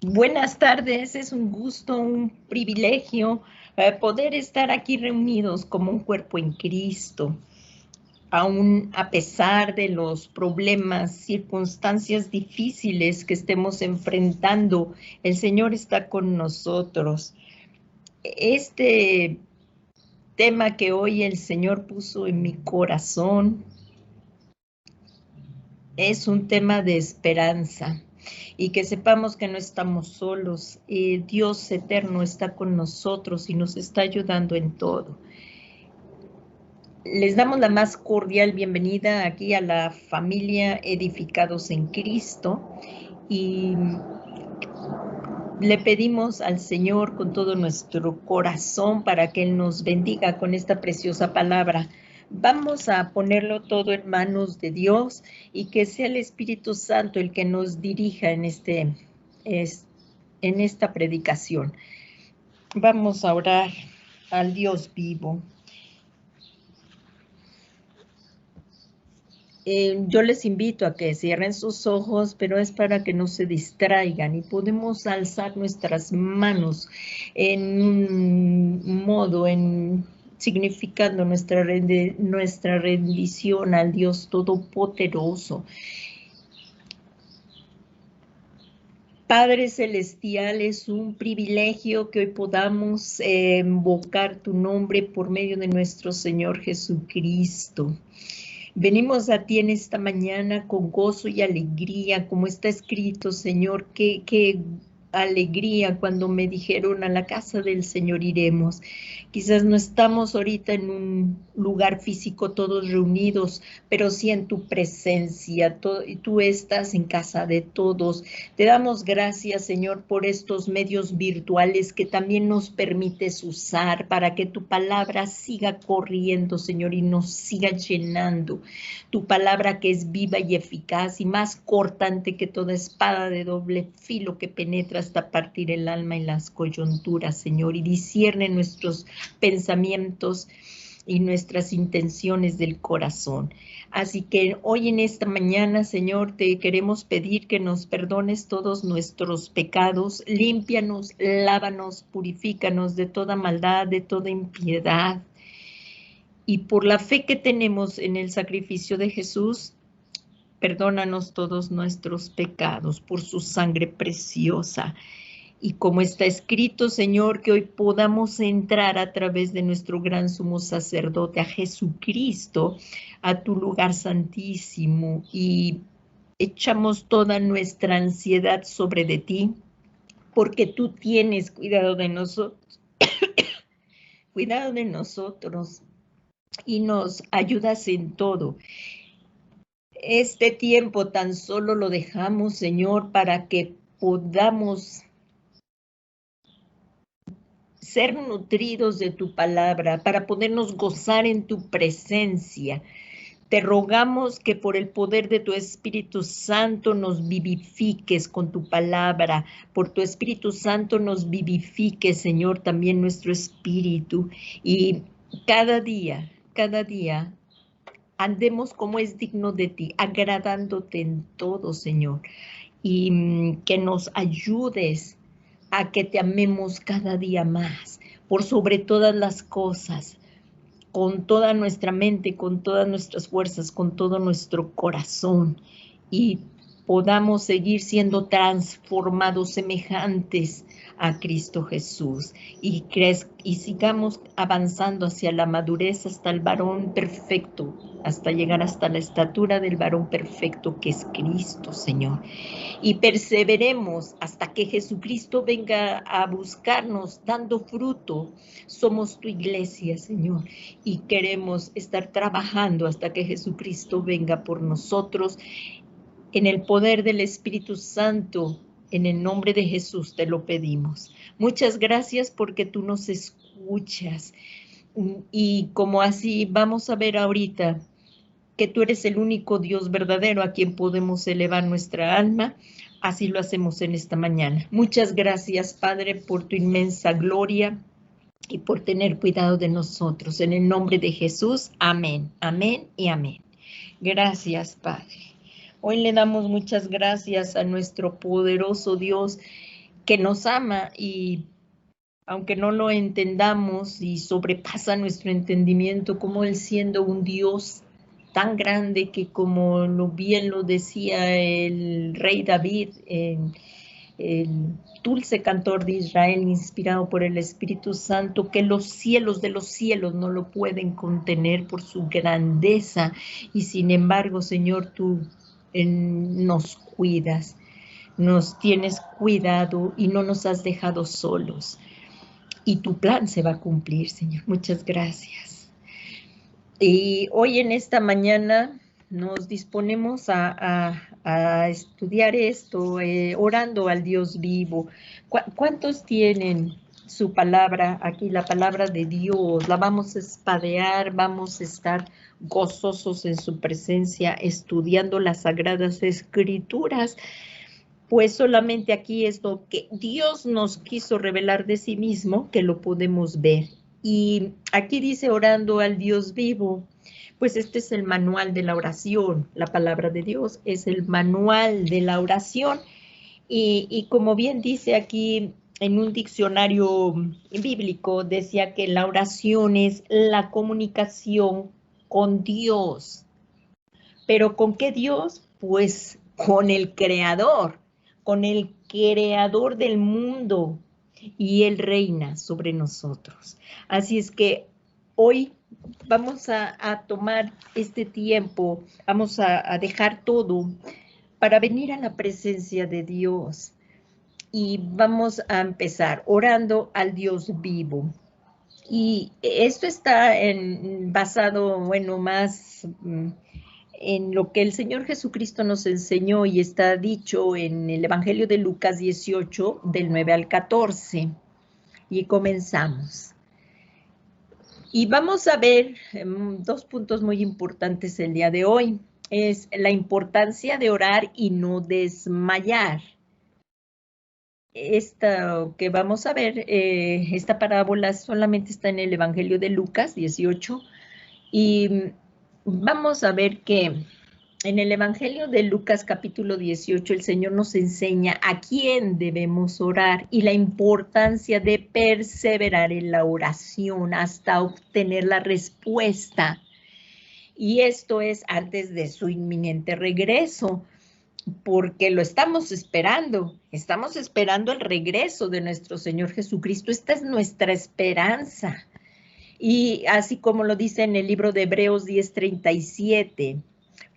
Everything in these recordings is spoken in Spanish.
Buenas tardes, es un gusto, un privilegio poder estar aquí reunidos como un cuerpo en Cristo, aún a pesar de los problemas, circunstancias difíciles que estemos enfrentando, el Señor está con nosotros. Este tema que hoy el Señor puso en mi corazón es un tema de esperanza. Y que sepamos que no estamos solos. Dios eterno está con nosotros y nos está ayudando en todo. Les damos la más cordial bienvenida aquí a la familia Edificados en Cristo y le pedimos al Señor con todo nuestro corazón para que Él nos bendiga con esta preciosa palabra. Vamos a ponerlo todo en manos de Dios y que sea el Espíritu Santo el que nos dirija en esta predicación. Vamos a orar al Dios vivo. Yo les invito a que cierren sus ojos, pero es para que no se distraigan y podemos alzar nuestras manos en un modo, significando nuestra rendición al Dios Todopoderoso. Padre Celestial, es un privilegio que hoy podamos invocar tu nombre por medio de nuestro Señor Jesucristo. Venimos a ti en esta mañana con gozo y alegría, como está escrito, Señor, qué alegría cuando me dijeron a la casa del Señor iremos. Quizás no estamos ahorita en un lugar físico todos reunidos, pero sí en tu presencia, y tú estás en casa de todos. Te damos gracias, Señor, por estos medios virtuales que también nos permites usar para que tu palabra siga corriendo, Señor, y nos siga llenando. Tu palabra que es viva y eficaz y más cortante que toda espada de doble filo que penetra hasta partir el alma y las coyunturas, Señor, y discierne nuestros pensamientos y nuestras intenciones del corazón. Así que hoy en esta mañana, Señor, te queremos pedir que nos perdones todos nuestros pecados, límpianos, lávanos, purifícanos de toda maldad, de toda impiedad. Y por la fe que tenemos en el sacrificio de Jesús, perdónanos todos nuestros pecados por su sangre preciosa. Y como está escrito, Señor, que hoy podamos entrar a través de nuestro gran sumo sacerdote, a Jesucristo, a tu lugar santísimo, y echamos toda nuestra ansiedad sobre de ti, porque tú tienes cuidado de nosotros, y nos ayudas en todo. Este tiempo tan solo lo dejamos, Señor, para que podamos ser nutridos de tu palabra, para podernos gozar en tu presencia. Te rogamos que por el poder de tu Espíritu Santo nos vivifiques con tu palabra. Por tu Espíritu Santo nos vivifique, Señor, también nuestro espíritu. Y cada día, andemos como es digno de ti, agradándote en todo, Señor. Y que nos ayudes a que te amemos cada día más, por sobre todas las cosas, con toda nuestra mente, con todas nuestras fuerzas, con todo nuestro corazón, y podamos seguir siendo transformados semejantes a Cristo Jesús y sigamos avanzando hacia la madurez hasta el varón perfecto, hasta llegar hasta la estatura del varón perfecto que es Cristo, Señor. Y perseveremos hasta que Jesucristo venga a buscarnos dando fruto. Somos tu iglesia, Señor, y queremos estar trabajando hasta que Jesucristo venga por nosotros. En el poder del Espíritu Santo, en el nombre de Jesús te lo pedimos. Muchas gracias porque tú nos escuchas. Y como así vamos a ver ahorita que tú eres el único Dios verdadero a quien podemos elevar nuestra alma, así lo hacemos en esta mañana. Muchas gracias, Padre, por tu inmensa gloria y por tener cuidado de nosotros. En el nombre de Jesús, amén, amén y amén. Gracias, Padre. Hoy le damos muchas gracias a nuestro poderoso Dios que nos ama y aunque no lo entendamos y sobrepasa nuestro entendimiento, como Él siendo un Dios tan grande que como bien lo decía el rey David en el dulce cantor de Israel inspirado por el Espíritu Santo, que los cielos de los cielos no lo pueden contener por su grandeza y sin embargo, Señor, tú nos cuidas, nos tienes cuidado y no nos has dejado solos. Y tu plan se va a cumplir, Señor. Muchas gracias. Y hoy en esta mañana nos disponemos a estudiar esto, orando al Dios vivo. ¿Cuántos tienen su palabra aquí, la palabra de Dios? La vamos a espadear, vamos a estar gozosos en su presencia, estudiando las Sagradas Escrituras. Pues solamente aquí es lo que Dios nos quiso revelar de sí mismo, que lo podemos ver. Y aquí dice orando al Dios vivo, pues este es el manual de la oración. La palabra de Dios es el manual de la oración. Y como bien dice aquí en un diccionario bíblico, decía que la oración es la comunicación con Dios. ¿Pero con qué Dios? Pues con el Creador, con el Creador del mundo, y Él reina sobre nosotros. Así es que hoy vamos a tomar este tiempo, vamos a dejar todo para venir a la presencia de Dios. Y vamos a empezar orando al Dios vivo. Y esto está basado, bueno, más en lo que el Señor Jesucristo nos enseñó y está dicho en el Evangelio de Lucas 18, del 9 al 14. Y comenzamos. Y vamos a ver dos puntos muy importantes el día de hoy. Es la importancia de orar y no desmayar. Esta que vamos a ver, esta parábola solamente está en el Evangelio de Lucas 18. Y vamos a ver que en el Evangelio de Lucas capítulo 18 el Señor nos enseña a quién debemos orar y la importancia de perseverar en la oración hasta obtener la respuesta. Y esto es antes de su inminente regreso, porque lo estamos esperando el regreso de nuestro Señor Jesucristo. Esta es nuestra esperanza. Y así como lo dice en el libro de Hebreos 10:37,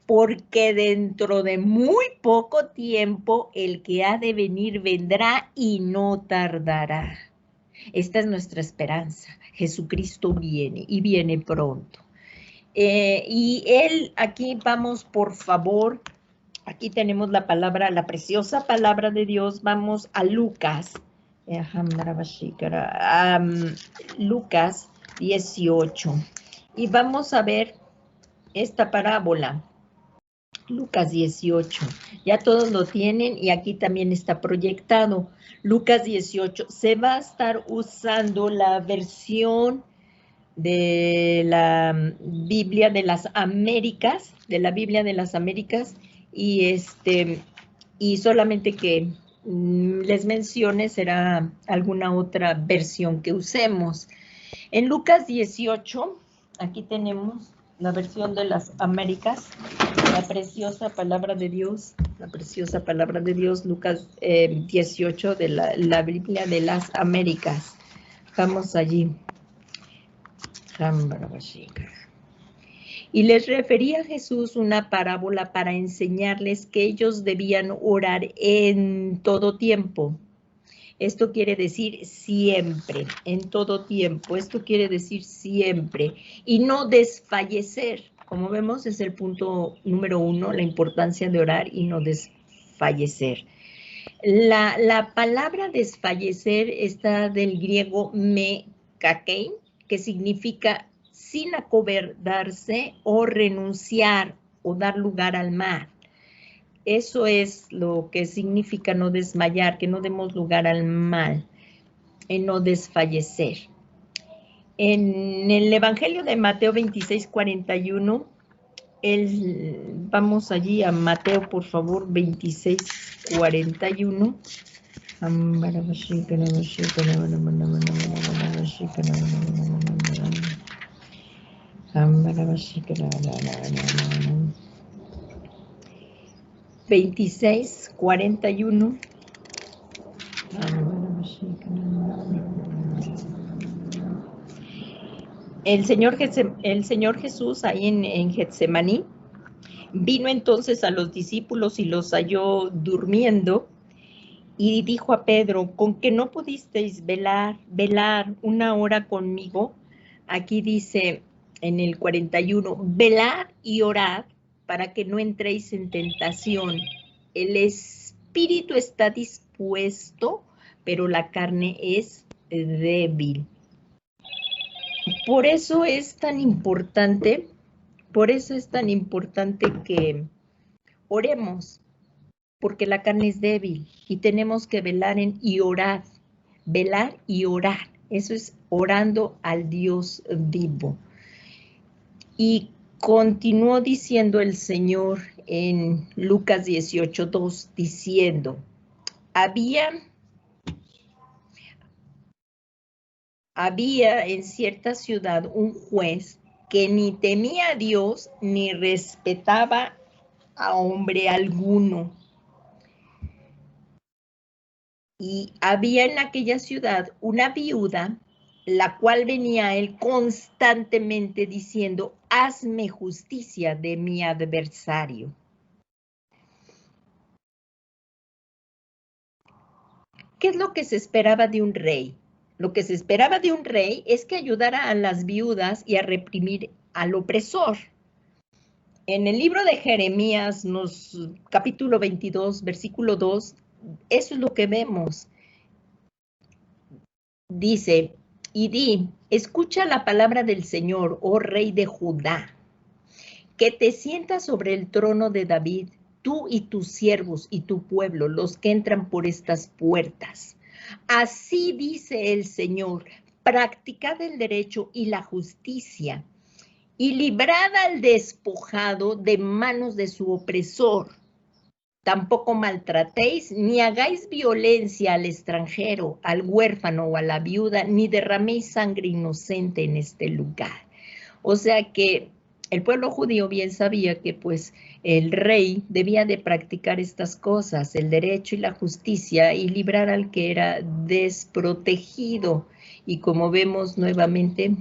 porque dentro de muy poco tiempo el que ha de venir vendrá y no tardará. Esta es nuestra esperanza. Jesucristo viene y viene pronto. Y Él, aquí vamos, por favor, aquí tenemos la palabra, la preciosa palabra de Dios. Vamos a Lucas. Lucas 18. Y vamos a ver esta parábola. Lucas 18. Ya todos lo tienen y aquí también está proyectado. Lucas 18. Se va a estar usando la versión de la Biblia de las Américas, y solamente que les mencione será alguna otra versión que usemos. En Lucas 18, aquí tenemos la versión de las Américas, la preciosa palabra de Dios, Lucas 18 de la Biblia de las Américas. Vamos allí. Y les refería a Jesús una parábola para enseñarles que ellos debían orar en todo tiempo. Esto quiere decir siempre, en todo tiempo. Esto quiere decir siempre. Y no desfallecer. Como vemos, es el punto número 1, la importancia de orar y no desfallecer. La palabra desfallecer está del griego me kakein, que significa sin acobardarse o renunciar o dar lugar al mal. Eso es lo que significa no desmayar, que no demos lugar al mal, en no desfallecer. En el Evangelio de Mateo 26:41, vamos allí a Mateo, por favor, 26:41. 26:41. El Señor Jesús ahí en Getsemaní vino entonces a los discípulos y los halló durmiendo y dijo a Pedro: ¿con que no pudisteis velar una hora conmigo? Aquí dice en el 41, velad y orad para que no entréis en tentación. El espíritu está dispuesto, pero la carne es débil. Por eso es tan importante que oremos, porque la carne es débil y tenemos que velar y orar. Velar y orar. Eso es orando al Dios vivo. Y continuó diciendo el Señor en Lucas 18:2, diciendo: había en cierta ciudad un juez que ni temía a Dios ni respetaba a hombre alguno. Y había en aquella ciudad una viuda, la cual venía a él constantemente diciendo: hazme justicia de mi adversario. ¿Qué es lo que se esperaba de un rey? Lo que se esperaba de un rey es que ayudara a las viudas y a reprimir al opresor. En el libro de Jeremías, capítulo 22, versículo 2, eso es lo que vemos. Dice: y di, escucha la palabra del Señor, oh rey de Judá, que te sientas sobre el trono de David, tú y tus siervos y tu pueblo, los que entran por estas puertas. Así dice el Señor: practicad el derecho y la justicia, y librad al despojado de manos de su opresor. Tampoco maltratéis ni hagáis violencia al extranjero, al huérfano o a la viuda, ni derraméis sangre inocente en este lugar. O sea que el pueblo judío bien sabía que pues el rey debía de practicar estas cosas, el derecho y la justicia, y librar al que era desprotegido. Y como vemos nuevamente,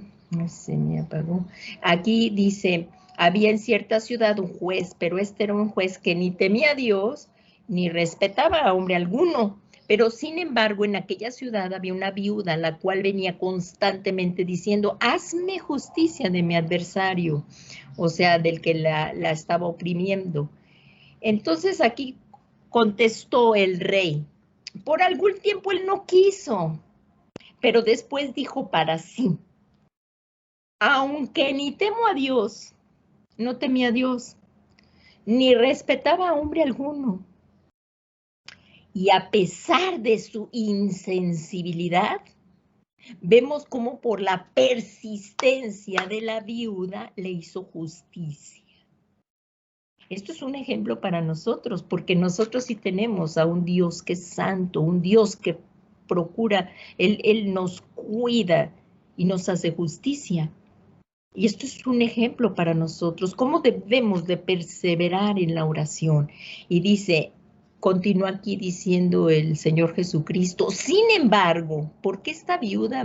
se me apagó, aquí dice: había en cierta ciudad un juez, pero este era un juez que ni temía a Dios, ni respetaba a hombre alguno. Pero sin embargo, en aquella ciudad había una viuda, la cual venía constantemente diciendo: hazme justicia de mi adversario, o sea, del que la estaba oprimiendo. Entonces aquí contestó el rey. Por algún tiempo él no quiso, pero después dijo para sí: aunque ni temo a Dios, no temía a Dios, ni respetaba a hombre alguno. Y a pesar de su insensibilidad, vemos cómo por la persistencia de la viuda le hizo justicia. Esto es un ejemplo para nosotros, porque nosotros sí tenemos a un Dios que es santo, un Dios que procura, Él nos cuida y nos hace justicia. Y esto es un ejemplo para nosotros, cómo debemos de perseverar en la oración. Y dice, continúa aquí diciendo el Señor Jesucristo: sin embargo, ¿por qué esta viuda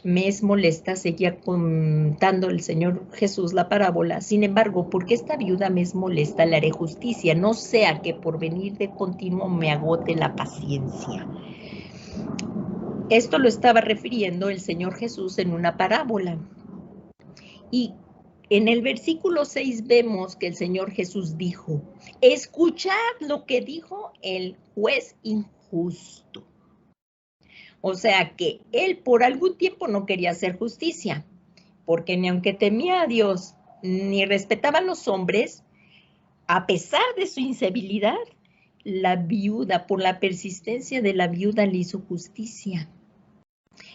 me es molesta? Seguía contando el Señor Jesús la parábola. Sin embargo, ¿por qué esta viuda me es molesta? Le haré justicia, no sea que por venir de continuo me agote la paciencia. Esto lo estaba refiriendo el Señor Jesús en una parábola. Y en el versículo 6 vemos que el Señor Jesús dijo: escuchad lo que dijo el juez injusto. O sea que él por algún tiempo no quería hacer justicia, porque ni aunque temía a Dios ni respetaba a los hombres, a pesar de su insensibilidad, la viuda, por la persistencia de la viuda, le hizo justicia.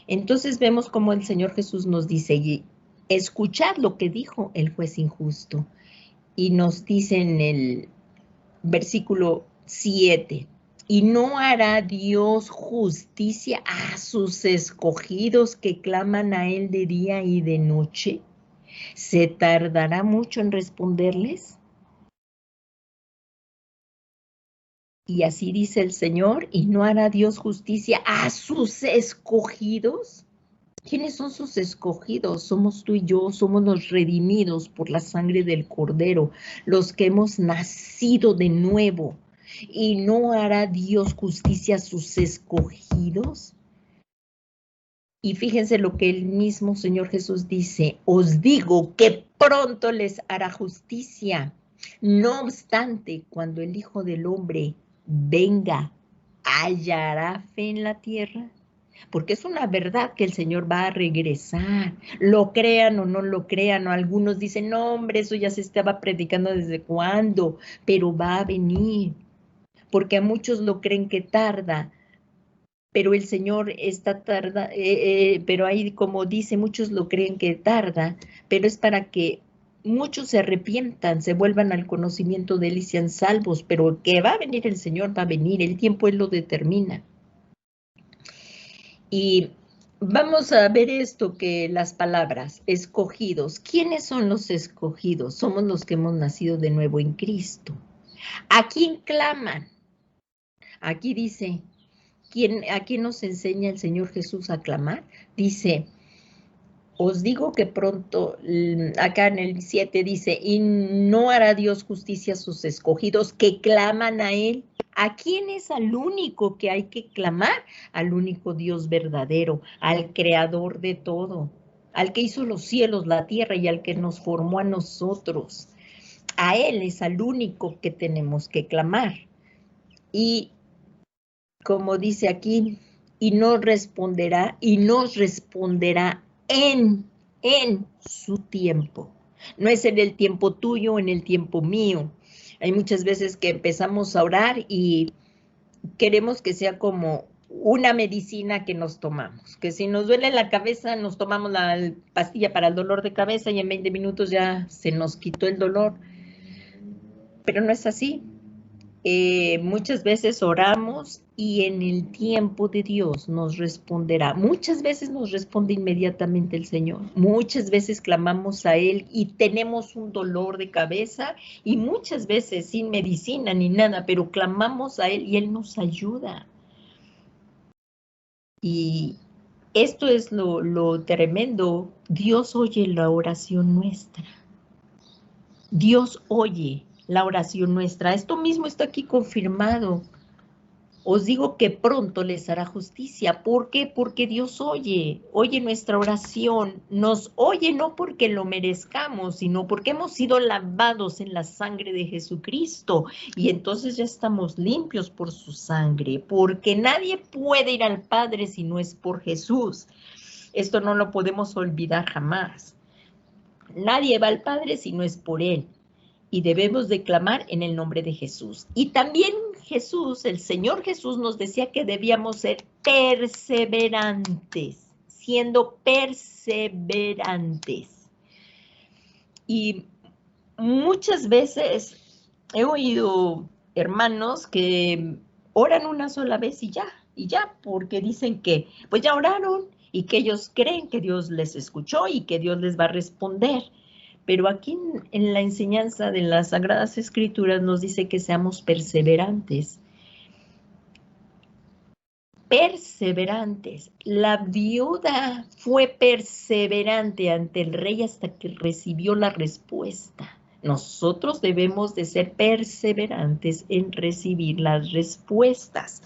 Entonces vemos cómo el Señor Jesús nos dice: escuchad lo que dijo el juez injusto. Y nos dice en el versículo 7: ¿Y no hará Dios justicia a sus escogidos que claman a Él de día y de noche? ¿Se tardará mucho en responderles? Y así dice el Señor, ¿y no hará Dios justicia a sus escogidos? ¿Quiénes son sus escogidos? Somos tú y yo, somos los redimidos por la sangre del Cordero, los que hemos nacido de nuevo. ¿Y no hará Dios justicia a sus escogidos? Y fíjense lo que el mismo Señor Jesús dice, os digo que pronto les hará justicia. No obstante, cuando el Hijo del Hombre venga, ¿hallará fe en la tierra? Porque es una verdad que el Señor va a regresar, lo crean o no lo crean, o algunos dicen, no hombre, eso ya se estaba predicando desde cuándo, pero va a venir, porque a muchos lo creen que tarda, pero el Señor está tarda, pero ahí como dice, muchos lo creen que tarda, pero es para que muchos se arrepientan, se vuelvan al conocimiento de Él y sean salvos, pero que va a venir el Señor, va a venir, el tiempo Él lo determina. Y vamos a ver esto que las palabras, escogidos. ¿Quiénes son los escogidos? Somos los que hemos nacido de nuevo en Cristo. ¿A quién claman? Aquí dice, ¿a quién nos enseña el Señor Jesús a clamar? Dice, os digo que pronto, acá en el 7 dice, y no hará Dios justicia a sus escogidos que claman a Él. ¿A quién es al único que hay que clamar? Al único Dios verdadero, al creador de todo, al que hizo los cielos, la tierra y al que nos formó a nosotros. A Él es al único que tenemos que clamar. Y como dice aquí, y nos responderá en su tiempo. No es en el tiempo tuyo o en el tiempo mío. Hay muchas veces que empezamos a orar y queremos que sea como una medicina que nos tomamos, que si nos duele la cabeza nos tomamos la pastilla para el dolor de cabeza y en 20 minutos ya se nos quitó el dolor, pero no es así. Muchas veces oramos y en el tiempo de Dios nos responderá. Muchas veces nos responde inmediatamente el Señor. Muchas veces clamamos a Él y tenemos un dolor de cabeza y muchas veces sin medicina ni nada, pero clamamos a Él y Él nos ayuda. Y esto es lo tremendo. Dios oye la oración nuestra. Dios oye la oración nuestra. Esto mismo está aquí confirmado. Os digo que pronto les hará justicia. ¿Por qué? Porque Dios oye nuestra oración. Nos oye no porque lo merezcamos, sino porque hemos sido lavados en la sangre de Jesucristo. Y entonces ya estamos limpios por su sangre. Porque nadie puede ir al Padre si no es por Jesús. Esto no lo podemos olvidar jamás. Nadie va al Padre si no es por Él. Y debemos declamar en el nombre de Jesús. Y también Jesús, el Señor Jesús, nos decía que debíamos ser perseverantes, siendo perseverantes. Y muchas veces he oído hermanos que oran una sola vez y ya, porque dicen que pues ya oraron y que ellos creen que Dios les escuchó y que Dios les va a responder. Pero aquí en la enseñanza de las Sagradas Escrituras nos dice que seamos perseverantes. Perseverantes. La viuda fue perseverante ante el rey hasta que recibió la respuesta. Nosotros debemos de ser perseverantes en recibir las respuestas.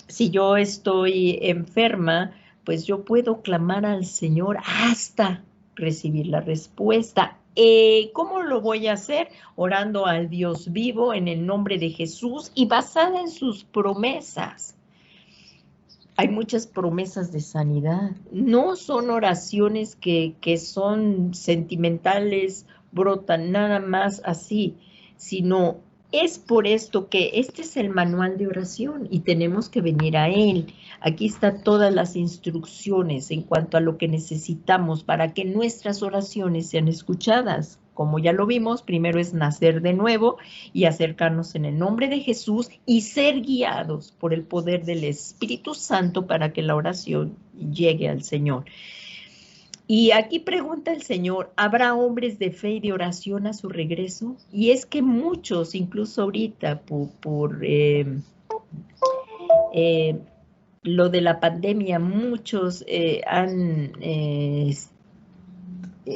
Si yo estoy enferma, pues yo puedo clamar al Señor hasta recibir la respuesta. ¿Cómo lo voy a hacer? Orando al Dios vivo en el nombre de Jesús y basada en sus promesas. Hay muchas promesas de sanidad. No son oraciones que son sentimentales, brotan nada más así, sino es por esto que este es el manual de oración y tenemos que venir a él. Aquí están todas las instrucciones en cuanto a lo que necesitamos para que nuestras oraciones sean escuchadas. como ya lo vimos, primero es nacer de nuevo y acercarnos en el nombre de Jesús y ser guiados por el poder del Espíritu Santo para que la oración llegue al Señor. Y aquí pregunta el Señor, ¿habrá hombres de fe y de oración a su regreso? Y es que muchos, incluso ahorita, por lo de la pandemia, muchos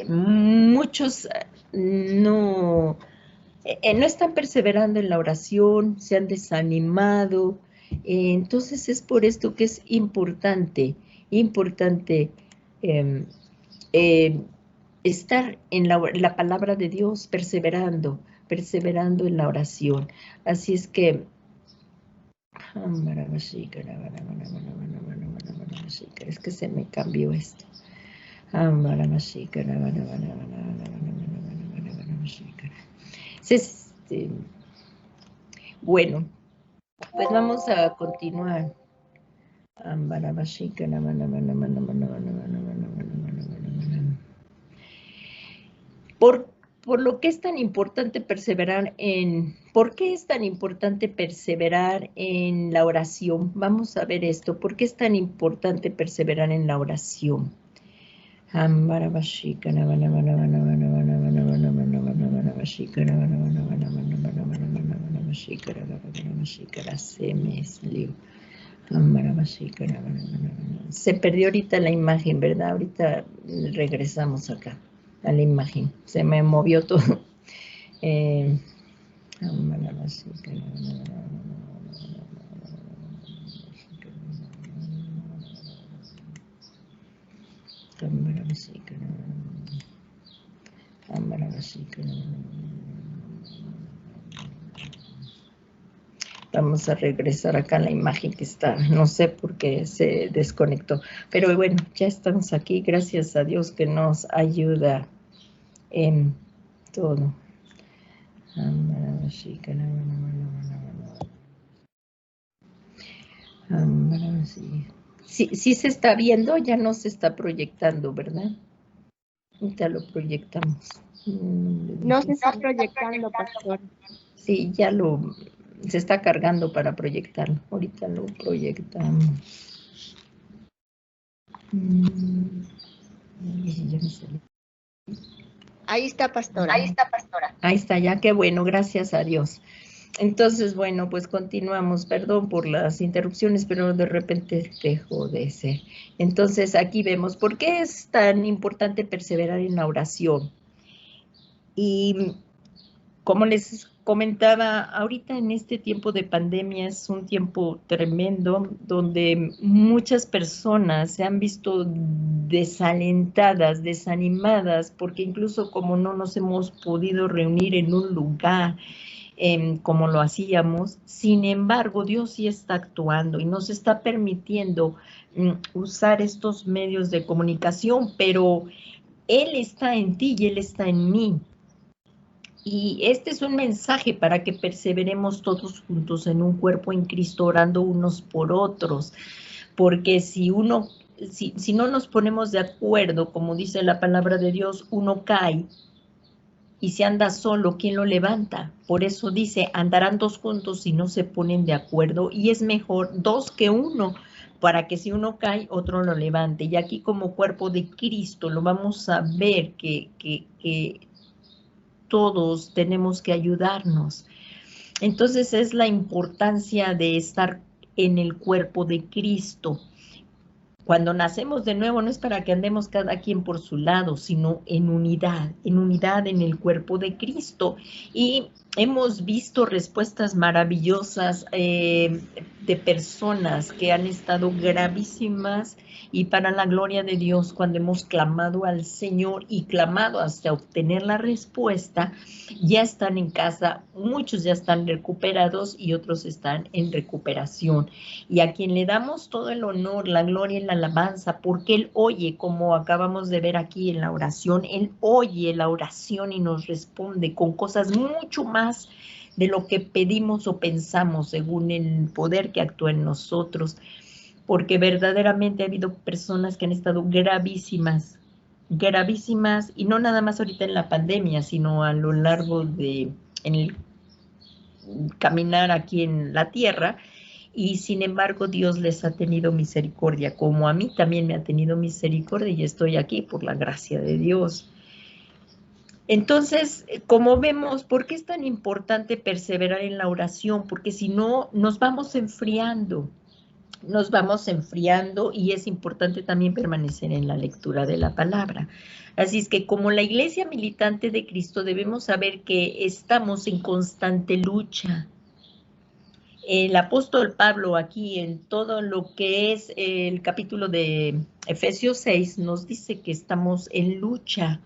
muchos no están perseverando en la oración, se han desanimado. Entonces es por esto que es importante estar en la palabra de Dios, perseverando en la oración. Así es que es que se me cambió esto. Bueno, pues vamos a continuar. Por lo que es tan importante perseverar ¿por qué es tan importante perseverar en la oración? Vamos a ver esto. ¿Por qué es tan importante perseverar en la oración? Se perdió ahorita la imagen, ¿verdad? Ahorita regresamos acá a la imagen. Se me movió todo. Vamos a regresar acá a la imagen que está, no sé por qué se desconectó, pero bueno, ya estamos aquí, gracias a Dios que nos ayuda en todo. Sí se está viendo, ya no se está proyectando, ¿verdad? Ahorita lo proyectamos. No se está proyectando, pastor. Sí, se está cargando para proyectarlo. Ahorita lo proyectamos. Ahí está, pastora. Ahí está, ya, qué bueno, gracias a Dios. Entonces, bueno, pues continuamos. Perdón por las interrupciones, pero de repente dejó de ser. Entonces, aquí vemos por qué es tan importante perseverar en la oración. Y como les comentaba, ahorita en este tiempo de pandemia es un tiempo tremendo donde muchas personas se han visto desalentadas, desanimadas, porque incluso como no nos hemos podido reunir en un lugar como lo hacíamos, sin embargo, Dios sí está actuando y nos está permitiendo usar estos medios de comunicación, pero Él está en ti y Él está en mí. Y este es un mensaje para que perseveremos todos juntos en un cuerpo en Cristo, orando unos por otros, porque si no nos ponemos de acuerdo, como dice la palabra de Dios, uno cae, y si anda solo, ¿quién lo levanta? Por eso dice, andarán dos juntos si no se ponen de acuerdo, y es mejor dos que uno, para que si uno cae, otro lo levante. Y aquí como cuerpo de Cristo lo vamos a ver que todos tenemos que ayudarnos. Entonces es la importancia de estar en el cuerpo de Cristo. Cuando nacemos de nuevo no es para que andemos cada quien por su lado, sino en unidad en el cuerpo de Cristo. Y hemos visto respuestas maravillosas de personas que han estado gravísimas, y para la gloria de Dios, cuando hemos clamado al Señor y clamado hasta obtener la respuesta, ya están en casa, muchos ya están recuperados y otros están en recuperación. Y a quien le damos todo el honor, la gloria y la alabanza, porque Él oye, como acabamos de ver aquí en la oración, Él oye la oración y nos responde con cosas mucho más de lo que pedimos o pensamos, según el poder que actúa en nosotros, porque verdaderamente ha habido personas que han estado gravísimas gravísimas, y no nada más ahorita en la pandemia, sino a lo largo de en el caminar aquí en la tierra, y sin embargo Dios les ha tenido misericordia, como a mí también me ha tenido misericordia, y estoy aquí por la gracia de Dios. Entonces, como vemos, ¿por qué es tan importante perseverar en la oración? Porque si no, nos vamos enfriando, y es importante también permanecer en la lectura de la palabra. Así es que como la iglesia militante de Cristo debemos saber que estamos en constante lucha. El apóstol Pablo aquí en todo lo que es el capítulo de Efesios 6 nos dice que estamos en lucha,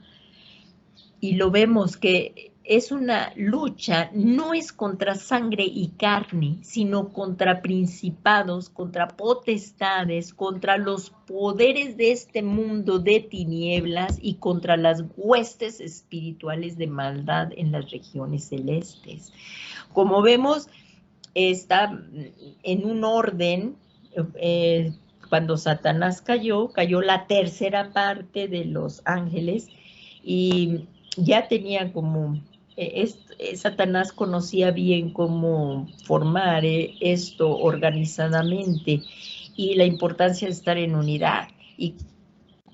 y lo vemos que es una lucha, no es contra sangre y carne, sino contra principados, contra potestades, contra los poderes de este mundo de tinieblas y contra las huestes espirituales de maldad en las regiones celestes. Como vemos, está en un orden. Cuando Satanás cayó la tercera parte de los ángeles, y ya tenía como, Satanás conocía bien cómo formar esto organizadamente, y la importancia de estar en unidad. Y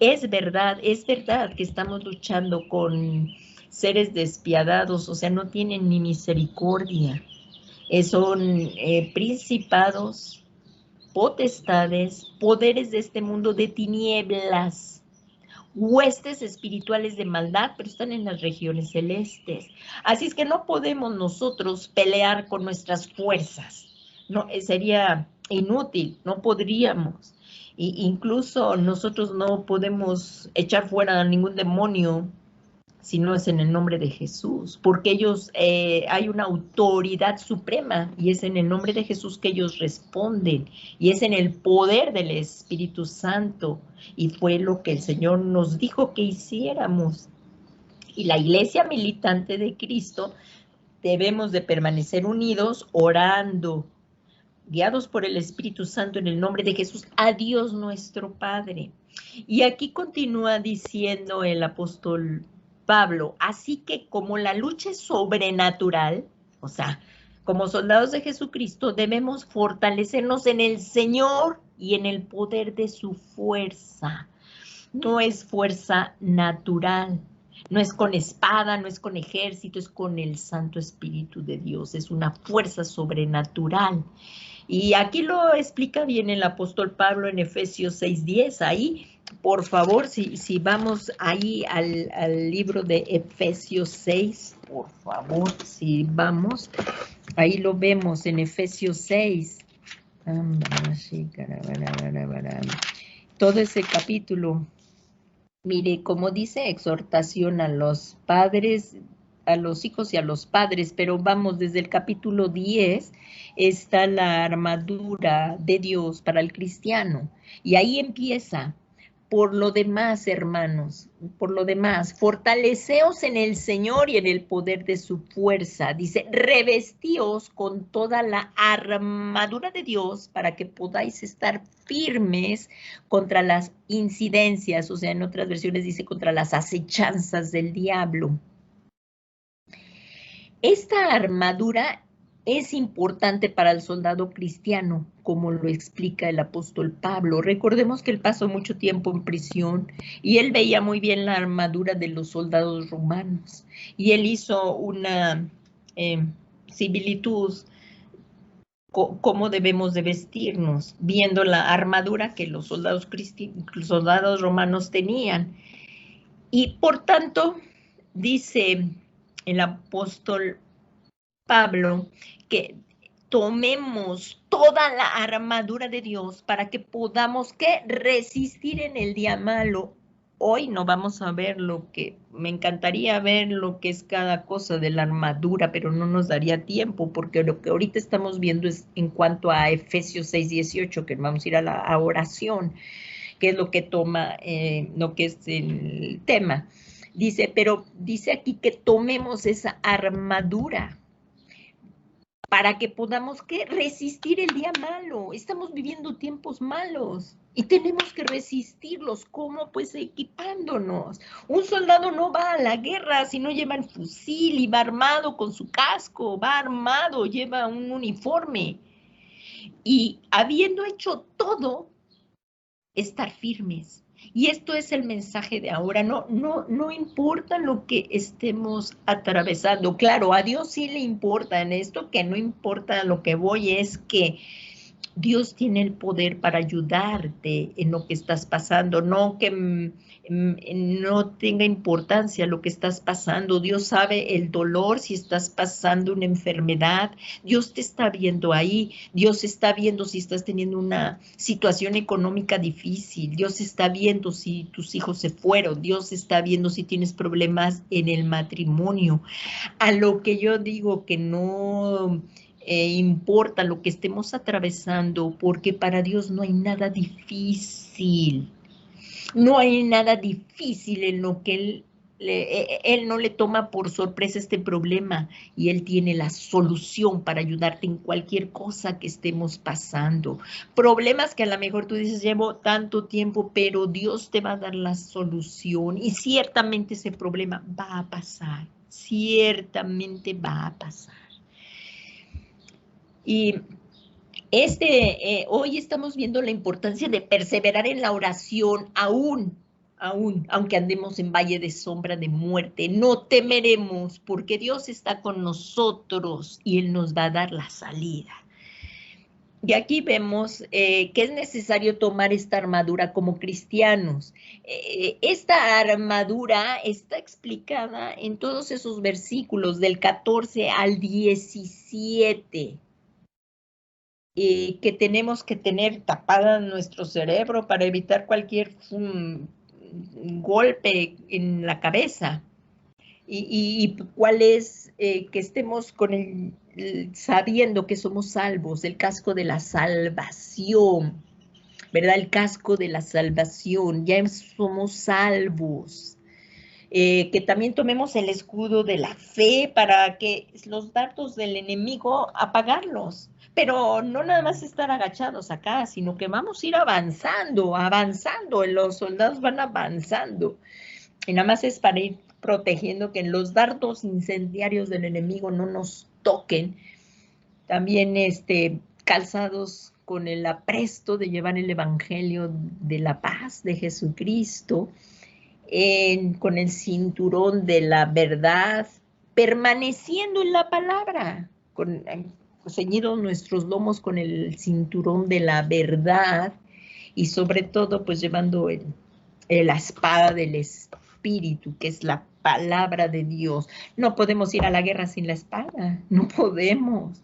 es verdad que estamos luchando con seres despiadados, o sea, no tienen ni misericordia. Son principados, potestades, poderes de este mundo de tinieblas, huestes espirituales de maldad, pero están en las regiones celestes. Así es que no podemos nosotros pelear con nuestras fuerzas, no, sería inútil, no podríamos. Incluso nosotros no podemos echar fuera a ningún demonio si no es en el nombre de Jesús, porque ellos, hay una autoridad suprema, y es en el nombre de Jesús que ellos responden, y es en el poder del Espíritu Santo, y fue lo que el Señor nos dijo que hiciéramos. Y la iglesia militante de Cristo debemos de permanecer unidos, orando, guiados por el Espíritu Santo en el nombre de Jesús, a Dios nuestro Padre. Y aquí continúa diciendo el apóstol Pablo, así que como la lucha es sobrenatural, o sea, como soldados de Jesucristo debemos fortalecernos en el Señor y en el poder de su fuerza. No es fuerza natural, no es con espada, no es con ejército, es con el Santo Espíritu de Dios, es una fuerza sobrenatural. Y aquí lo explica bien el apóstol Pablo en Efesios 6:10. Ahí, por favor, si vamos ahí al libro de Efesios 6, por favor, si vamos, ahí lo vemos en Efesios 6. Todo ese capítulo. Mire, como dice, exhortación a los padres, a los hijos y a los padres, pero vamos, desde el capítulo 10 está la armadura de Dios para el cristiano. Y ahí empieza: por lo demás, hermanos, por lo demás, fortaleceos en el Señor y en el poder de su fuerza. Dice, revestíos con toda la armadura de Dios para que podáis estar firmes contra las incidencias, o sea, en otras versiones dice contra las acechanzas del diablo. Esta armadura es importante para el soldado cristiano, como lo explica el apóstol Pablo. Recordemos que él pasó mucho tiempo en prisión y él veía muy bien la armadura de los soldados romanos. Y él hizo una similitud cómo debemos de vestirnos, viendo la armadura que los soldados romanos tenían. Y por tanto, dice el apóstol Pablo que tomemos toda la armadura de Dios para que podamos resistir en el día malo. Hoy no vamos a ver me encantaría ver lo que es cada cosa de la armadura, pero no nos daría tiempo, porque lo que ahorita estamos viendo es en cuanto a Efesios 6:18, que vamos a ir a la oración, que es lo que toma, lo que es el tema. Dice, pero dice aquí que tomemos esa armadura para que podamos resistir el día malo. Estamos viviendo tiempos malos y tenemos que resistirlos. ¿Cómo? Pues equipándonos. Un soldado no va a la guerra si no lleva el fusil y va armado con su casco, va armado, lleva un uniforme. Y habiendo hecho todo, estar firmes. Y esto es el mensaje de ahora. No importa lo que estemos atravesando. Claro, a Dios sí le importa en esto, que no importa lo que voy, es que Dios tiene el poder para ayudarte en lo que estás pasando, no que no tenga importancia lo que estás pasando. Dios sabe el dolor, si estás pasando una enfermedad, Dios te está viendo ahí, Dios está viendo si estás teniendo una situación económica difícil, Dios está viendo si tus hijos se fueron, Dios está viendo si tienes problemas en el matrimonio. A lo que yo digo que no importa lo que estemos atravesando, porque para Dios no hay nada difícil. No hay nada difícil en lo que Él no le toma por sorpresa este problema y Él tiene la solución para ayudarte en cualquier cosa que estemos pasando. Problemas que a lo mejor tú dices, llevo tanto tiempo, pero Dios te va a dar la solución y ciertamente ese problema va a pasar, ciertamente va a pasar. Y hoy estamos viendo la importancia de perseverar en la oración, aunque andemos en valle de sombra de muerte, no temeremos porque Dios está con nosotros y Él nos va a dar la salida. Y aquí vemos que es necesario tomar esta armadura como cristianos. Esta armadura está explicada en todos esos versículos del 14 al 17. Que tenemos que tener tapada nuestro cerebro para evitar cualquier golpe en la cabeza. Y cuál es que estemos con sabiendo que somos salvos, el casco de la salvación, ¿verdad? El casco de la salvación, ya somos salvos. Que también tomemos el escudo de la fe para que los dardos del enemigo apagarlos, pero no nada más estar agachados acá, sino que vamos a ir avanzando, los soldados van avanzando, y nada más es para ir protegiendo que los dardos incendiarios del enemigo no nos toquen. También calzados con el apresto de llevar el evangelio de la paz de Jesucristo, con el cinturón de la verdad, permaneciendo en la palabra, ceñidos nuestros lomos con el cinturón de la verdad y sobre todo pues llevando la espada del Espíritu, que es la palabra de Dios. No podemos ir a la guerra sin la espada, no podemos.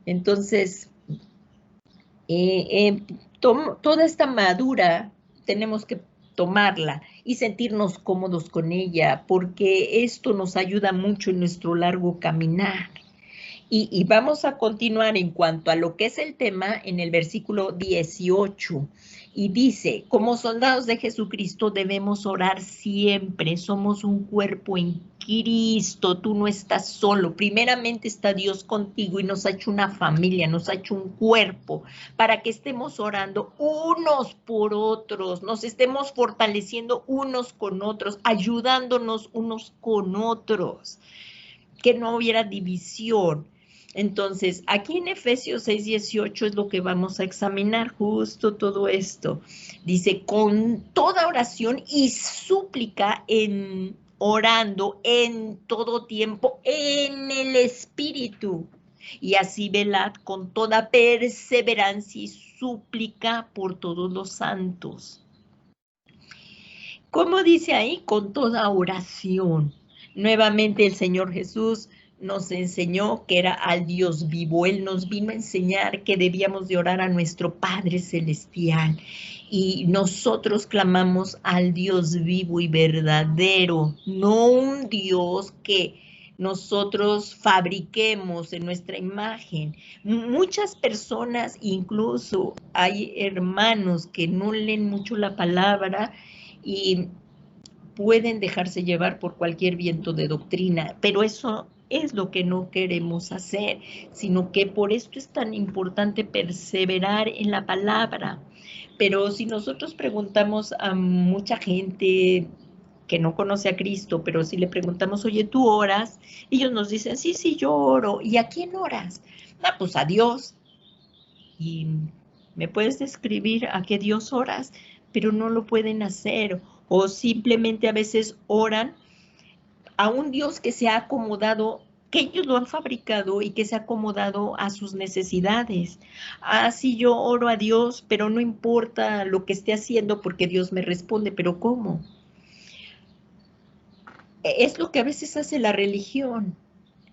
Entonces, toda esta armadura tenemos que tomarla y sentirnos cómodos con ella, porque esto nos ayuda mucho en nuestro largo caminar. Y vamos a continuar en cuanto a lo que es el tema en el versículo 18. Y dice, como soldados de Jesucristo debemos orar siempre, somos un cuerpo en Cristo, tú no estás solo, primeramente está Dios contigo y nos ha hecho una familia, nos ha hecho un cuerpo para que estemos orando unos por otros, nos estemos fortaleciendo unos con otros, ayudándonos unos con otros, que no hubiera división. Entonces, aquí en Efesios 6:18 es lo que vamos a examinar, justo todo esto. Dice, con toda oración y súplica, orando en todo tiempo en el Espíritu. Y así velad con toda perseverancia y súplica por todos los santos. ¿Cómo dice ahí? Con toda oración. Nuevamente el Señor Jesús nos enseñó que era al Dios vivo. Él nos vino a enseñar que debíamos de orar a nuestro Padre Celestial. Y nosotros clamamos al Dios vivo y verdadero, no un Dios que nosotros fabriquemos en nuestra imagen. Muchas personas, incluso hay hermanos que no leen mucho la palabra y pueden dejarse llevar por cualquier viento de doctrina, pero eso es lo que no queremos hacer, sino que por esto es tan importante perseverar en la palabra. Pero si nosotros preguntamos a mucha gente que no conoce a Cristo, pero si le preguntamos, oye, ¿tú oras? Ellos nos dicen, sí, sí, yo oro. ¿Y a quién oras? Ah, pues a Dios. ¿Y me puedes describir a qué Dios oras? Pero no lo pueden hacer. O simplemente a veces oran a un Dios que se ha acomodado, que ellos lo han fabricado y que se ha acomodado a sus necesidades. Ah, sí, yo oro a Dios, pero no importa lo que esté haciendo porque Dios me responde, pero ¿cómo? Es lo que a veces hace la religión.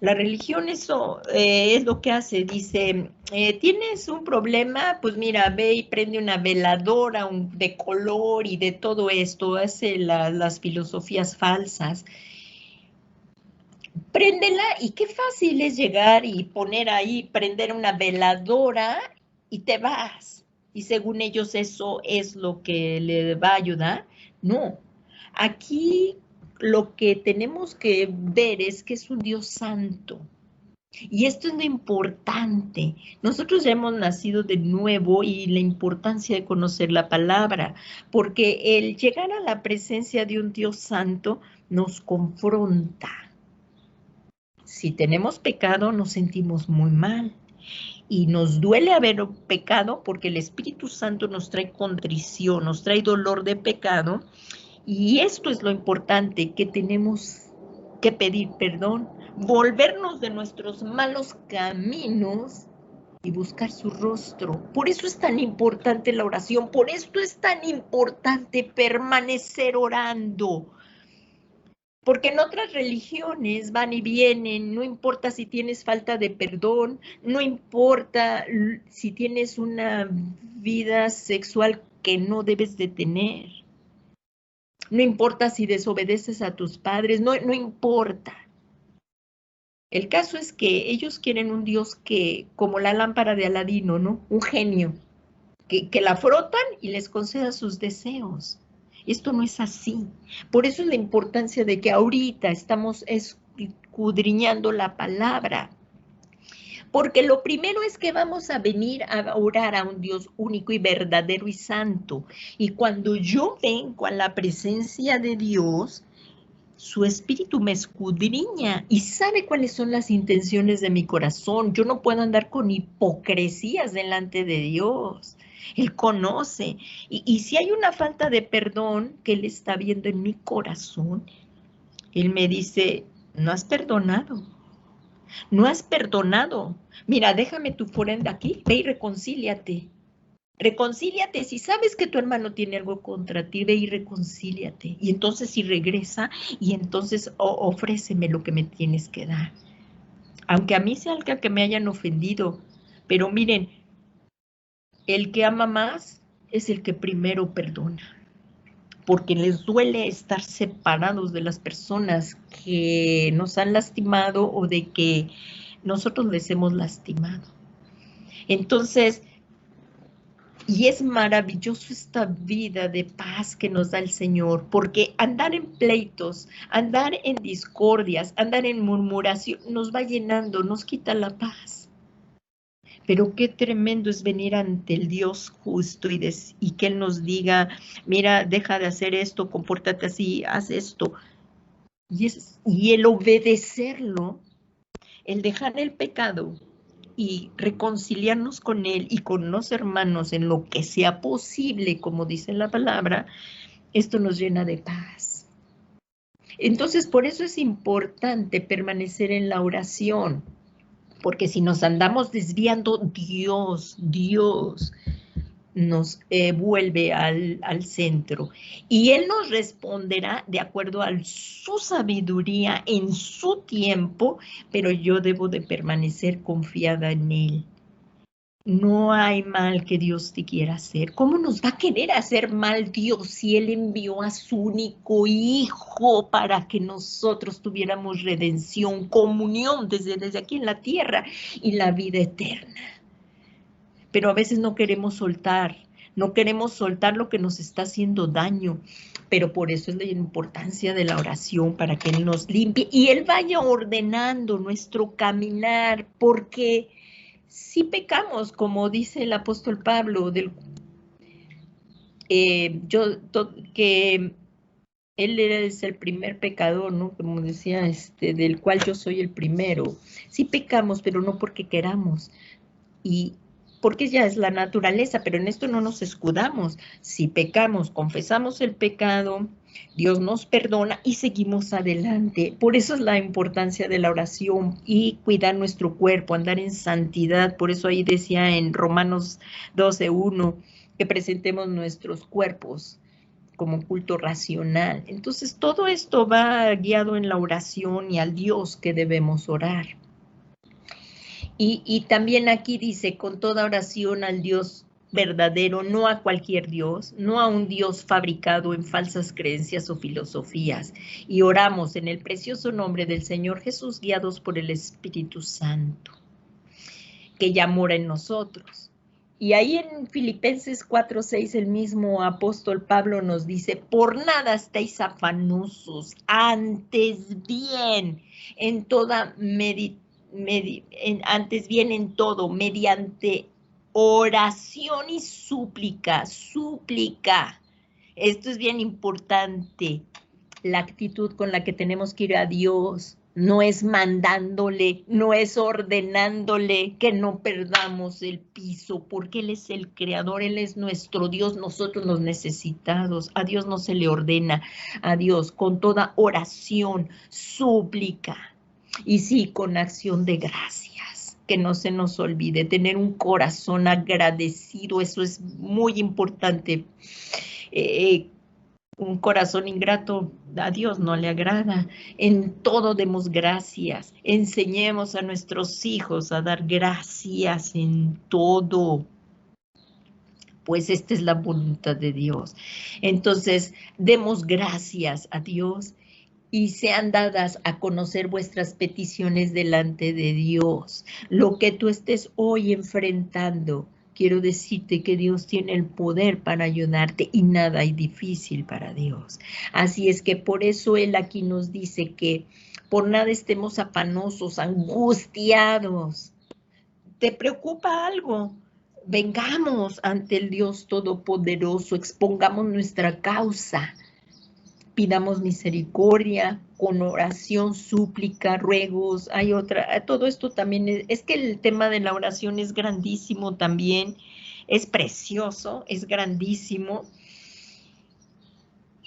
La religión eso es lo que hace, dice, ¿tienes un problema? Pues mira, ve y prende una veladora de color y de todo esto, hace las filosofías falsas. Préndela y qué fácil es llegar y poner ahí, prender una veladora y te vas. Y según ellos eso es lo que le va a ayudar. No, aquí lo que tenemos que ver es que es un Dios santo. Y esto es lo importante. Nosotros ya hemos nacido de nuevo y la importancia de conocer la palabra, porque el llegar a la presencia de un Dios santo nos confronta. Si tenemos pecado, nos sentimos muy mal. Y nos duele haber pecado porque el Espíritu Santo nos trae contrición, nos trae dolor de pecado. Y esto es lo importante, que tenemos que pedir perdón, volvernos de nuestros malos caminos y buscar su rostro. Por eso es tan importante la oración, por esto es tan importante permanecer orando. Porque en otras religiones van y vienen, no importa si tienes falta de perdón, no importa si tienes una vida sexual que no debes de tener, no importa si desobedeces a tus padres, no importa. El caso es que ellos quieren un Dios que, como la lámpara de Aladino, ¿no? Un genio, que la frotan y les conceda sus deseos. Esto no es así. Por eso es la importancia de que ahorita estamos escudriñando la palabra. Porque lo primero es que vamos a venir a orar a un Dios único y verdadero y santo. Y cuando yo vengo a la presencia de Dios, su espíritu me escudriña y sabe cuáles son las intenciones de mi corazón. Yo no puedo andar con hipocresías delante de Dios. Él conoce. Y si hay una falta de perdón que Él está viendo en mi corazón, Él me dice, no has perdonado. No has perdonado. Mira, déjame tu ofrenda aquí, ve y reconcíliate. Reconcíliate, si sabes que tu hermano tiene algo contra ti, ve y reconcíliate. Y entonces si regresa, y entonces ofréceme lo que me tienes que dar. Aunque a mí sea el que me hayan ofendido, pero miren, el que ama más es el que primero perdona. Porque les duele estar separados de las personas que nos han lastimado o de que nosotros les hemos lastimado. Entonces, y es maravilloso esta vida de paz que nos da el Señor, porque andar en pleitos, andar en discordias, andar en murmuración, nos va llenando, nos quita la paz. Pero qué tremendo es venir ante el Dios justo y que Él nos diga, mira, deja de hacer esto, compórtate así, haz esto. Y el obedecerlo, el dejar el pecado y reconciliarnos con Él y con los hermanos en lo que sea posible, como dice la palabra, esto nos llena de paz. Entonces, por eso es importante permanecer en la oración, porque si nos andamos desviando, Dios nos vuelve al centro. Y Él nos responderá de acuerdo a su sabiduría en su tiempo, pero yo debo de permanecer confiada en Él. No hay mal que Dios te quiera hacer. ¿Cómo nos va a querer hacer mal Dios si Él envió a su único Hijo para que nosotros tuviéramos redención, comunión desde aquí en la tierra y la vida eterna? Pero a veces no queremos soltar, No queremos soltar lo que nos está haciendo daño, pero por eso es la importancia de la oración, para que Él nos limpie y Él vaya ordenando nuestro caminar, porque si pecamos, como dice el apóstol Pablo, que Él es el primer pecador, ¿no? Como decía, del cual yo soy el primero. Sí pecamos, pero no porque queramos, y porque ya es la naturaleza, pero en esto no nos escudamos. Si pecamos, confesamos el pecado, Dios nos perdona y seguimos adelante. Por eso es la importancia de la oración y cuidar nuestro cuerpo, andar en santidad. Por eso ahí decía en Romanos 12:1 que presentemos nuestros cuerpos como culto racional. Entonces todo esto va guiado en la oración y al Dios que debemos orar. Y también aquí dice, con toda oración al Dios verdadero, no a cualquier Dios, no a un Dios fabricado en falsas creencias o filosofías. Y oramos en el precioso nombre del Señor Jesús, guiados por el Espíritu Santo, que ya mora en nosotros. Y ahí en Filipenses 4:6 el mismo apóstol Pablo nos dice, por nada estéis afanosos, antes bien en toda antes bien en todo, mediante oración y súplica. Esto es bien importante, la actitud con la que tenemos que ir a Dios. No es mandándole, no es ordenándole que no perdamos el piso, porque Él es el creador, Él es nuestro Dios, nosotros los necesitados. A Dios no se le ordena, a Dios con toda oración, súplica. Y sí, con acción de gracias, que no se nos olvide, tener un corazón agradecido, eso es muy importante. Un corazón ingrato a Dios no le agrada. En todo demos gracias, enseñemos a nuestros hijos a dar gracias en todo, pues esta es la voluntad de Dios. Entonces, demos gracias a Dios y sean dadas a conocer vuestras peticiones delante de Dios. Lo que tú estés hoy enfrentando, quiero decirte que Dios tiene el poder para ayudarte y nada hay difícil para Dios. Así es que por eso Él aquí nos dice que por nada estemos afanosos, angustiados. ¿Te preocupa algo? Vengamos ante el Dios Todopoderoso, expongamos nuestra causa. Pidamos misericordia, con oración, súplica, ruegos, hay otra, todo esto también es que el tema de la oración es grandísimo también, es precioso, es grandísimo,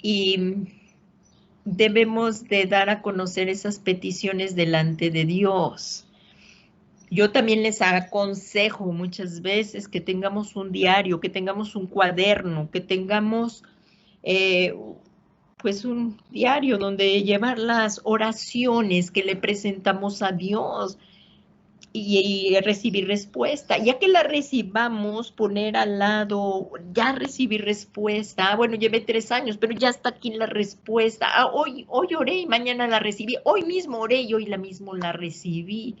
y debemos de dar a conocer esas peticiones delante de Dios. Yo también les aconsejo muchas veces que tengamos un diario, que tengamos un cuaderno, que tengamos pues un diario donde llevar las oraciones que le presentamos a Dios y recibir respuesta. Ya que la recibamos, poner al lado, ya recibí respuesta. Bueno, llevé 3 años, pero ya está aquí la respuesta. Hoy oré y mañana la recibí. Hoy mismo oré y hoy mismo la recibí.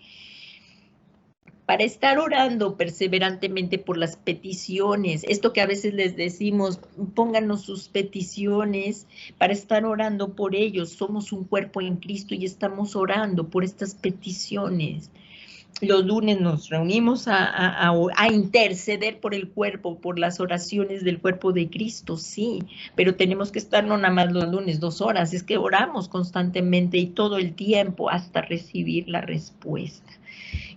Para estar orando perseverantemente por las peticiones, esto que a veces les decimos, pónganos sus peticiones, para estar orando por ellos. Somos un cuerpo en Cristo y estamos orando por estas peticiones. Los lunes nos reunimos a interceder por el cuerpo, por las oraciones del cuerpo de Cristo, sí, pero tenemos que estar no nada más los lunes 2 horas, es que oramos constantemente y todo el tiempo hasta recibir la respuesta.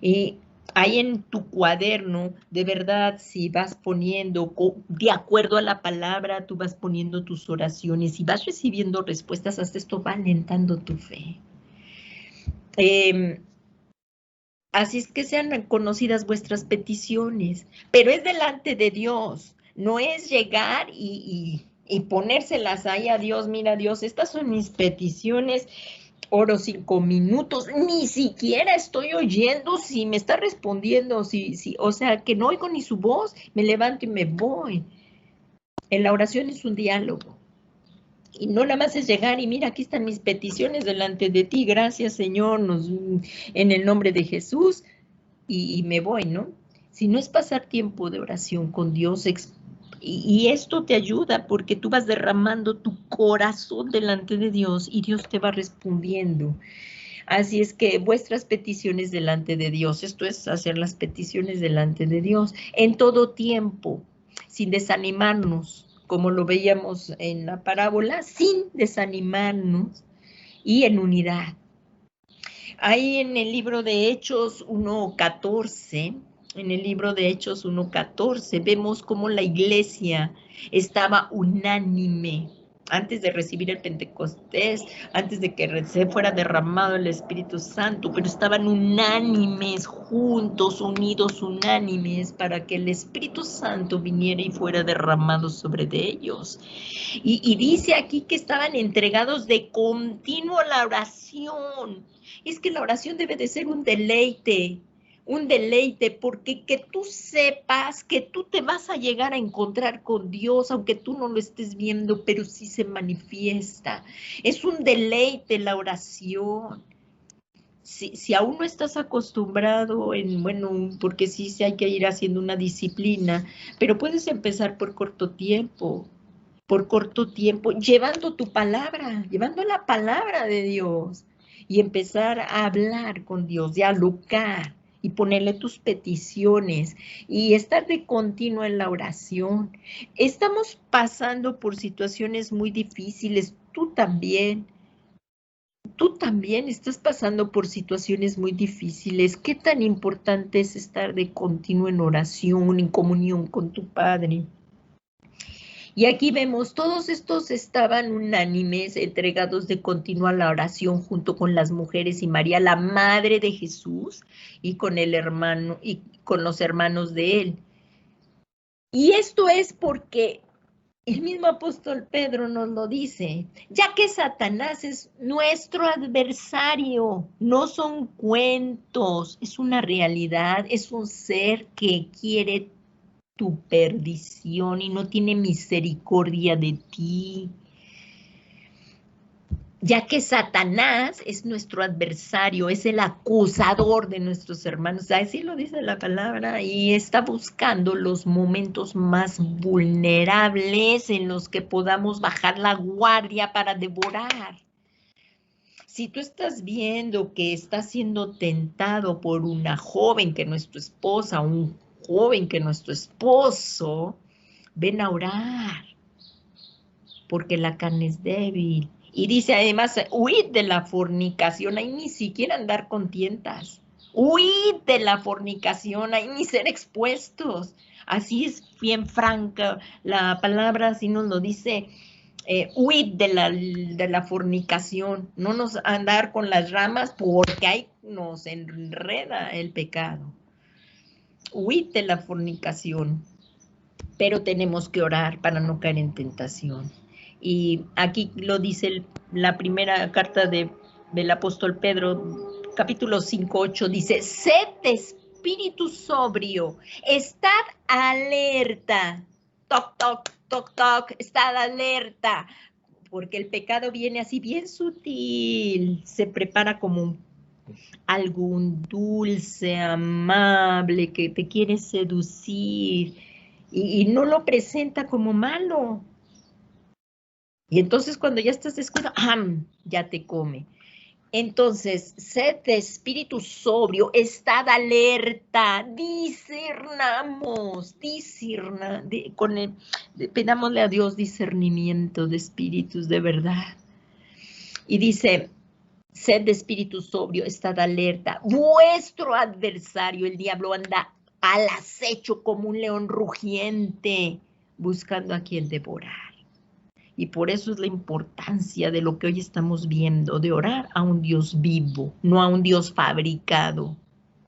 Y ahí en tu cuaderno, de verdad, si vas poniendo, de acuerdo a la palabra, tú vas poniendo tus oraciones y vas recibiendo respuestas, hasta esto va alentando tu fe. Así es que sean conocidas vuestras peticiones, pero es delante de Dios, no es llegar y ponérselas ahí a Dios. Mira, Dios, estas son mis peticiones. Oro 5 minutos, ni siquiera estoy oyendo si me está respondiendo, o sea, que no oigo ni su voz, me levanto y me voy. En la oración es un diálogo. Y no nada más es llegar y mira, aquí están mis peticiones delante de ti, gracias Señor, en el nombre de Jesús, y me voy, ¿no? Si no es pasar tiempo de oración con Dios, Y esto te ayuda porque tú vas derramando tu corazón delante de Dios y Dios te va respondiendo. Así es que vuestras peticiones delante de Dios, esto es hacer las peticiones delante de Dios en todo tiempo, sin desanimarnos, como lo veíamos en la parábola, sin desanimarnos y en unidad. Ahí en el libro de Hechos 1:14, en el libro de Hechos 1:14, vemos cómo la iglesia estaba unánime antes de recibir el Pentecostés, antes de que se fuera derramado el Espíritu Santo, pero estaban unánimes, juntos, unidos, unánimes, para que el Espíritu Santo viniera y fuera derramado sobre de ellos. Y dice aquí que estaban entregados de continuo a la oración. Es que la oración debe de ser un deleite, porque que tú sepas que tú te vas a llegar a encontrar con Dios, aunque tú no lo estés viendo, pero sí se manifiesta. Es un deleite la oración. Si aún no estás acostumbrado porque sí hay que ir haciendo una disciplina, pero puedes empezar por corto tiempo, llevando tu palabra, llevando la palabra de Dios y empezar a hablar con Dios, dialogar y ponerle tus peticiones y estar de continuo en la oración. Estamos pasando por situaciones muy difíciles, tú también estás pasando por situaciones muy difíciles. ¿Qué tan importante es estar de continuo en oración, en comunión con tu Padre? Y aquí vemos, todos estos estaban unánimes, entregados de continuo a la oración junto con las mujeres y María, la madre de Jesús, y con el hermano, y con los hermanos de él. Y esto es porque el mismo apóstol Pedro nos lo dice, ya que Satanás es nuestro adversario, no son cuentos, es una realidad, es un ser que quiere tu perdición y no tiene misericordia de ti. Ya que Satanás es nuestro adversario, es el acusador de nuestros hermanos, así lo dice la palabra, y está buscando los momentos más vulnerables en los que podamos bajar la guardia para devorar. Si tú estás viendo que estás siendo tentado por una joven que no es tu esposa, un joven que no es tu esposo, ven a orar, porque la carne es débil. Y dice además, huid de la fornicación, ahí ni siquiera andar con tientas. Huid de la fornicación, ahí ni ser expuestos. Así es bien franca, la palabra así nos lo dice, huid de la fornicación, no nos andar con las ramas porque ahí nos enreda el pecado. Huid de la fornicación, pero tenemos que orar para no caer en tentación. Y aquí lo dice la primera carta del apóstol Pedro, capítulo 5:8, dice, sed de espíritu sobrio, estad alerta, toc, toc, toc, toc, estad alerta, porque el pecado viene así bien sutil, se prepara como algún dulce, amable, que te quiere seducir, y no lo presenta como malo. Y entonces cuando ya estás descuidado, ya te come. Entonces, sed de espíritu sobrio, estad alerta, pidámosle a Dios discernimiento de espíritus de verdad. Y dice, sed de espíritu sobrio, estad alerta. Vuestro adversario, el diablo, anda al acecho como un león rugiente, buscando a quien devorar. Y por eso es la importancia de lo que hoy estamos viendo, de orar a un Dios vivo, no a un Dios fabricado,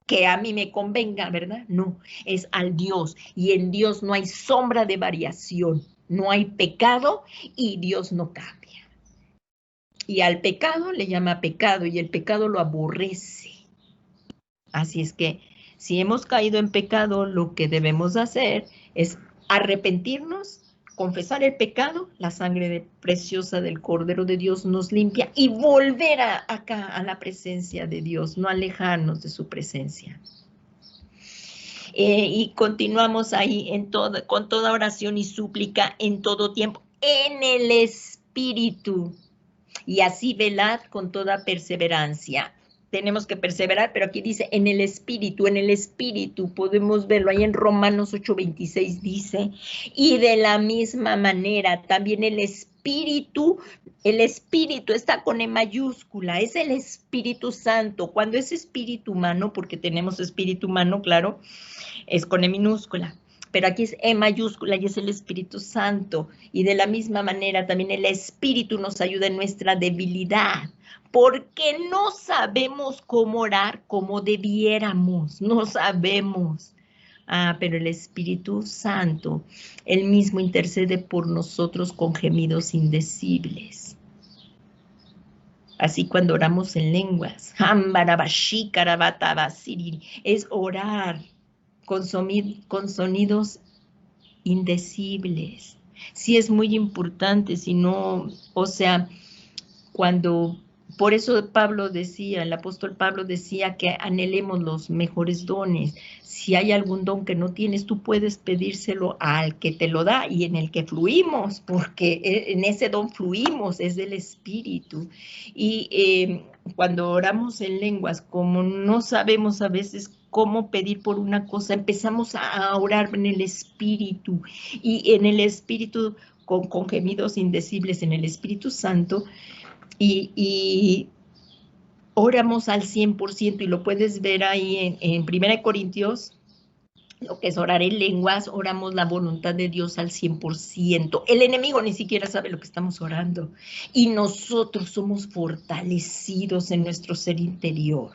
que a mí me convenga, ¿verdad? No, es al Dios, y en Dios no hay sombra de variación, no hay pecado y Dios no cambia. Y al pecado le llama pecado y el pecado lo aborrece. Así es que si hemos caído en pecado, lo que debemos hacer es arrepentirnos, confesar el pecado, la sangre preciosa del Cordero de Dios nos limpia y volver acá a la presencia de Dios, no alejarnos de su presencia. Y continuamos ahí con toda oración y súplica en todo tiempo, en el Espíritu. Y así velad con toda perseverancia. Tenemos que perseverar, pero aquí dice en el Espíritu, podemos verlo ahí en Romanos 8:26 dice, y de la misma manera también el Espíritu está con E mayúscula, es el Espíritu Santo. Cuando es espíritu humano, porque tenemos espíritu humano, claro, es con E minúscula, pero aquí es E mayúscula y es el Espíritu Santo. Y de la misma manera también el Espíritu nos ayuda en nuestra debilidad, porque no sabemos cómo orar como debiéramos, no sabemos. Pero el Espíritu Santo, Él mismo intercede por nosotros con gemidos indecibles. Así cuando oramos en lenguas, es orar con sonidos indecibles. Sí es muy importante, si no, o sea, por eso el apóstol Pablo decía que anhelemos los mejores dones. Si hay algún don que no tienes, tú puedes pedírselo al que te lo da y en el que fluimos, porque en ese don fluimos, es del Espíritu. Y cuando oramos en lenguas, como no sabemos a veces cómo pedir por una cosa, empezamos a orar en el Espíritu, y en el Espíritu, con gemidos indecibles en el Espíritu Santo, y oramos al 100%, y lo puedes ver ahí en 1 Corintios, lo que es orar en lenguas, oramos la voluntad de Dios al 100%. El enemigo ni siquiera sabe lo que estamos orando, y nosotros somos fortalecidos en nuestro ser interior.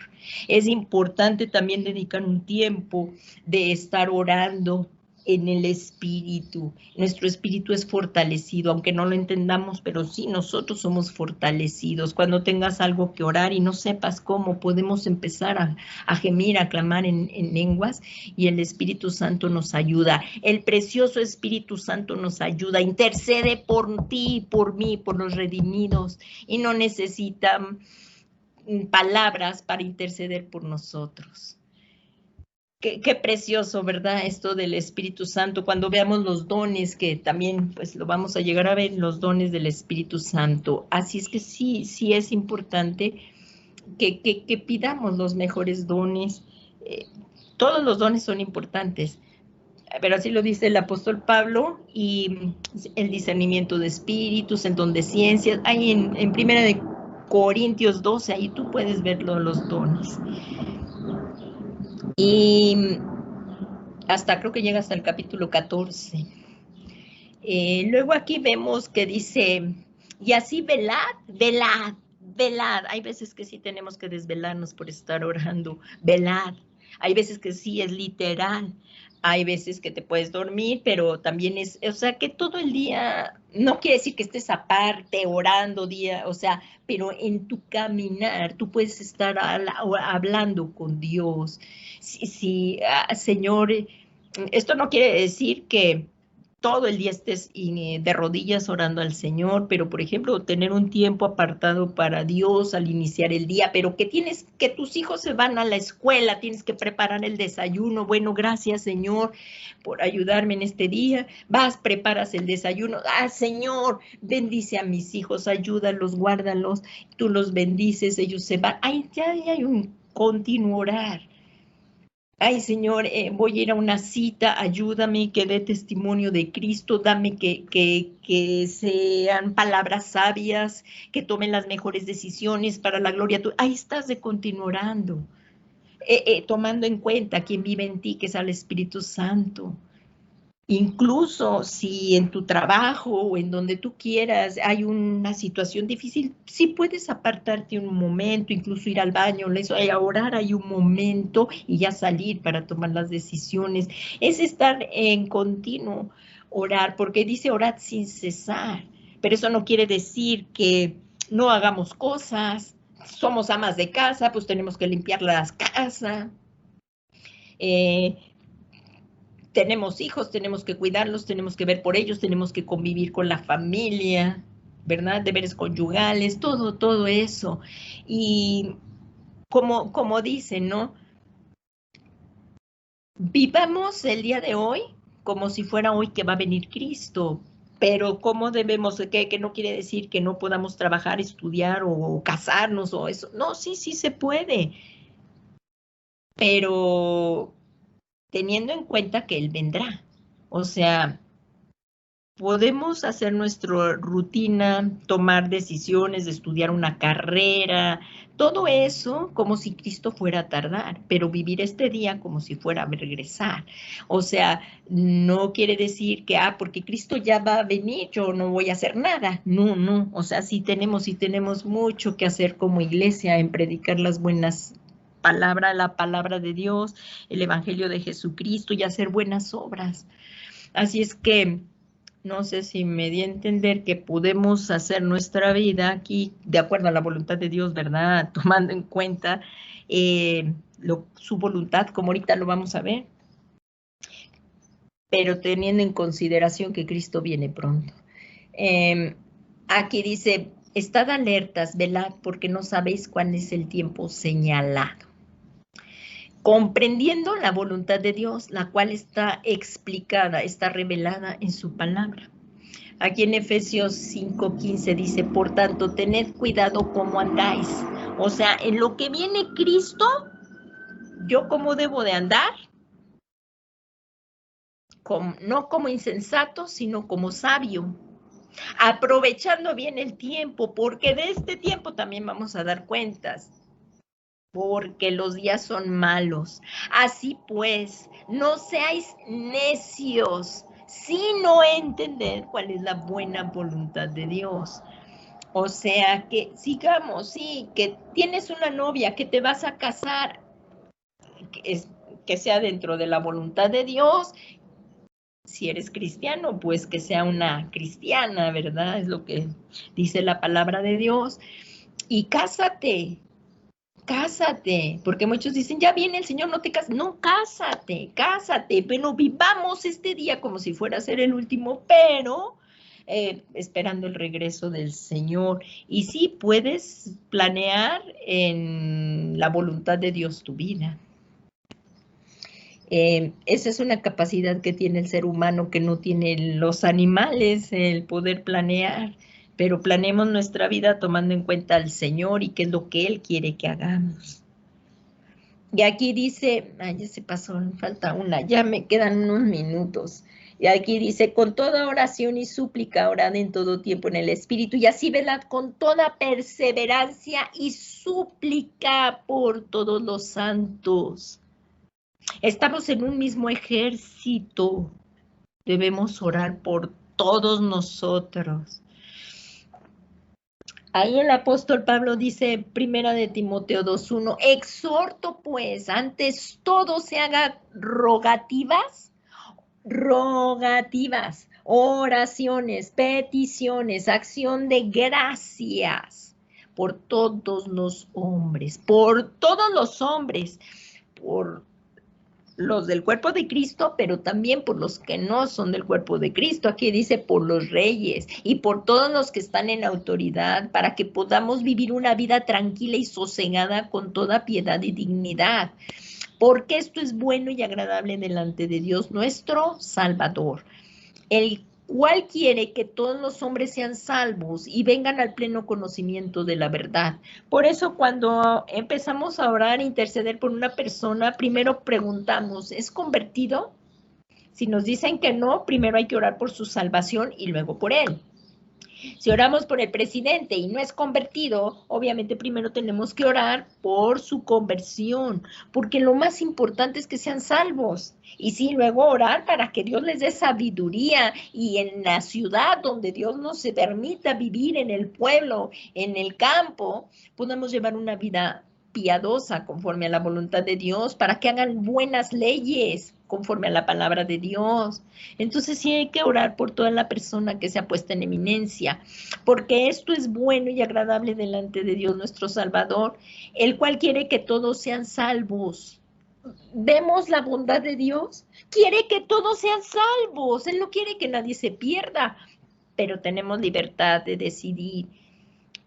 Es importante también dedicar un tiempo de estar orando en el Espíritu. Nuestro espíritu es fortalecido, aunque no lo entendamos, pero sí, nosotros somos fortalecidos. Cuando tengas algo que orar y no sepas cómo, podemos empezar a gemir, a clamar en lenguas, y el Espíritu Santo nos ayuda. El precioso Espíritu Santo nos ayuda, intercede por ti, por mí, por los redimidos, y no necesitan palabras para interceder por nosotros. Qué precioso, ¿verdad? Esto del Espíritu Santo, cuando veamos los dones, que también pues lo vamos a llegar a ver, los dones del Espíritu Santo. Así es que sí es importante que pidamos los mejores dones. Todos los dones son importantes, pero así lo dice el apóstol Pablo, y el discernimiento de espíritus, el don de ciencias, hay en 1 Corintios 12, ahí tú puedes ver los dones. Y creo que llega hasta el capítulo 14. Luego aquí vemos que dice, y así velad. Hay veces que sí tenemos que desvelarnos por estar orando, velad. Hay veces que sí es literal, hay veces que te puedes dormir, pero también o sea, que todo el día, no quiere decir que estés aparte orando o sea, pero en tu caminar tú puedes estar hablando con Dios. Señor, esto no quiere decir que todo el día estés de rodillas orando al Señor, pero por ejemplo, tener un tiempo apartado para Dios al iniciar el día, pero que tus hijos se van a la escuela, tienes que preparar el desayuno. Bueno, gracias Señor por ayudarme en este día. Preparas el desayuno. Señor, bendice a mis hijos, ayúdalos, guárdalos, tú los bendices, ellos se van. Ya hay un continuo orar. Señor, voy a ir a una cita, ayúdame, que dé testimonio de Cristo, dame que sean palabras sabias, que tomen las mejores decisiones para la gloria tuya. Ahí estás de continuo orando, tomando en cuenta quién vive en ti, que es el Espíritu Santo. Incluso si en tu trabajo o en donde tú quieras hay una situación difícil, sí puedes apartarte un momento, incluso ir al baño, a orar hay un momento y ya salir para tomar las decisiones. Es estar en continuo orar, porque dice orad sin cesar, pero eso no quiere decir que no hagamos cosas. Somos amas de casa, pues tenemos que limpiar las casas. Tenemos hijos, tenemos que cuidarlos, tenemos que ver por ellos, tenemos que convivir con la familia, ¿verdad? Deberes conyugales, todo eso. Y como dicen, ¿no? Vivamos el día de hoy como si fuera hoy que va a venir Cristo. Pero ¿cómo debemos? Que no quiere decir que no podamos trabajar, estudiar o casarnos o eso. No, sí, sí se puede. Pero teniendo en cuenta que Él vendrá. O sea, podemos hacer nuestra rutina, tomar decisiones, estudiar una carrera, todo eso como si Cristo fuera a tardar, pero vivir este día como si fuera a regresar. O sea, no quiere decir que, porque Cristo ya va a venir, yo no voy a hacer nada. No, no. O sea, sí tenemos mucho que hacer como iglesia en predicar las buenas palabras, la palabra de Dios, el Evangelio de Jesucristo y hacer buenas obras. Así es que no sé si me di a entender que podemos hacer nuestra vida aquí de acuerdo a la voluntad de Dios, ¿verdad? Tomando en cuenta su voluntad, como ahorita lo vamos a ver, pero teniendo en consideración que Cristo viene pronto. Aquí dice, estad alertas, velad, porque no sabéis cuál es el tiempo señalado. Comprendiendo la voluntad de Dios, la cual está explicada, está revelada en su palabra. Aquí en Efesios 5:15 dice, por tanto, tened cuidado cómo andáis. O sea, en lo que viene Cristo, ¿yo cómo debo de andar? No como insensato, sino como sabio. Aprovechando bien el tiempo, porque de este tiempo también vamos a dar cuentas. Porque los días son malos. Así pues, no seáis necios, sino entender cuál es la buena voluntad de Dios. O sea, que sigamos, sí, que tienes una novia, que te vas a casar, que sea dentro de la voluntad de Dios. Si eres cristiano, pues que sea una cristiana, ¿verdad? Es lo que dice la palabra de Dios. Y cásate, porque muchos dicen, ya viene el Señor, no te cases. No, cásate, pero vivamos este día como si fuera a ser el último, pero esperando el regreso del Señor. Y sí, puedes planear en la voluntad de Dios tu vida. Esa es una capacidad que tiene el ser humano que no tienen los animales, el poder planear, pero planeemos nuestra vida tomando en cuenta al Señor y qué es lo que Él quiere que hagamos. Y aquí dice, ya se pasó, falta una, ya me quedan unos minutos. Y aquí dice, con toda oración y súplica, orad en todo tiempo en el Espíritu, y así velad con toda perseverancia y súplica por todos los santos. Estamos en un mismo ejército, debemos orar por todos nosotros. Ahí el apóstol Pablo dice, primera de Timoteo 2:1, exhorto pues, antes todo se haga rogativas, oraciones, peticiones, acción de gracias por todos los hombres, por los del cuerpo de Cristo, pero también por los que no son del cuerpo de Cristo. Aquí dice por los reyes y por todos los que están en autoridad, para que podamos vivir una vida tranquila y sosegada con toda piedad y dignidad. Porque esto es bueno y agradable delante de Dios, nuestro Salvador, el cual quiere que todos los hombres sean salvos y vengan al pleno conocimiento de la verdad. Por eso cuando empezamos a orar e interceder por una persona, primero preguntamos, ¿es convertido? Si nos dicen que no, primero hay que orar por su salvación y luego por él. Si oramos por el presidente y no es convertido, obviamente primero tenemos que orar por su conversión, porque lo más importante es que sean salvos. Y sí, luego orar para que Dios les dé sabiduría y en la ciudad donde Dios nos permita vivir, en el pueblo, en el campo, podamos llevar una vida piadosa conforme a la voluntad de Dios, para que hagan buenas leyes conforme a la palabra de Dios. Entonces sí hay que orar por toda la persona que se ha puesto en eminencia, porque esto es bueno y agradable delante de Dios nuestro Salvador, el cual quiere que todos sean salvos. ¿Vemos la bondad de Dios? Quiere que todos sean salvos, Él no quiere que nadie se pierda, pero tenemos libertad de decidir.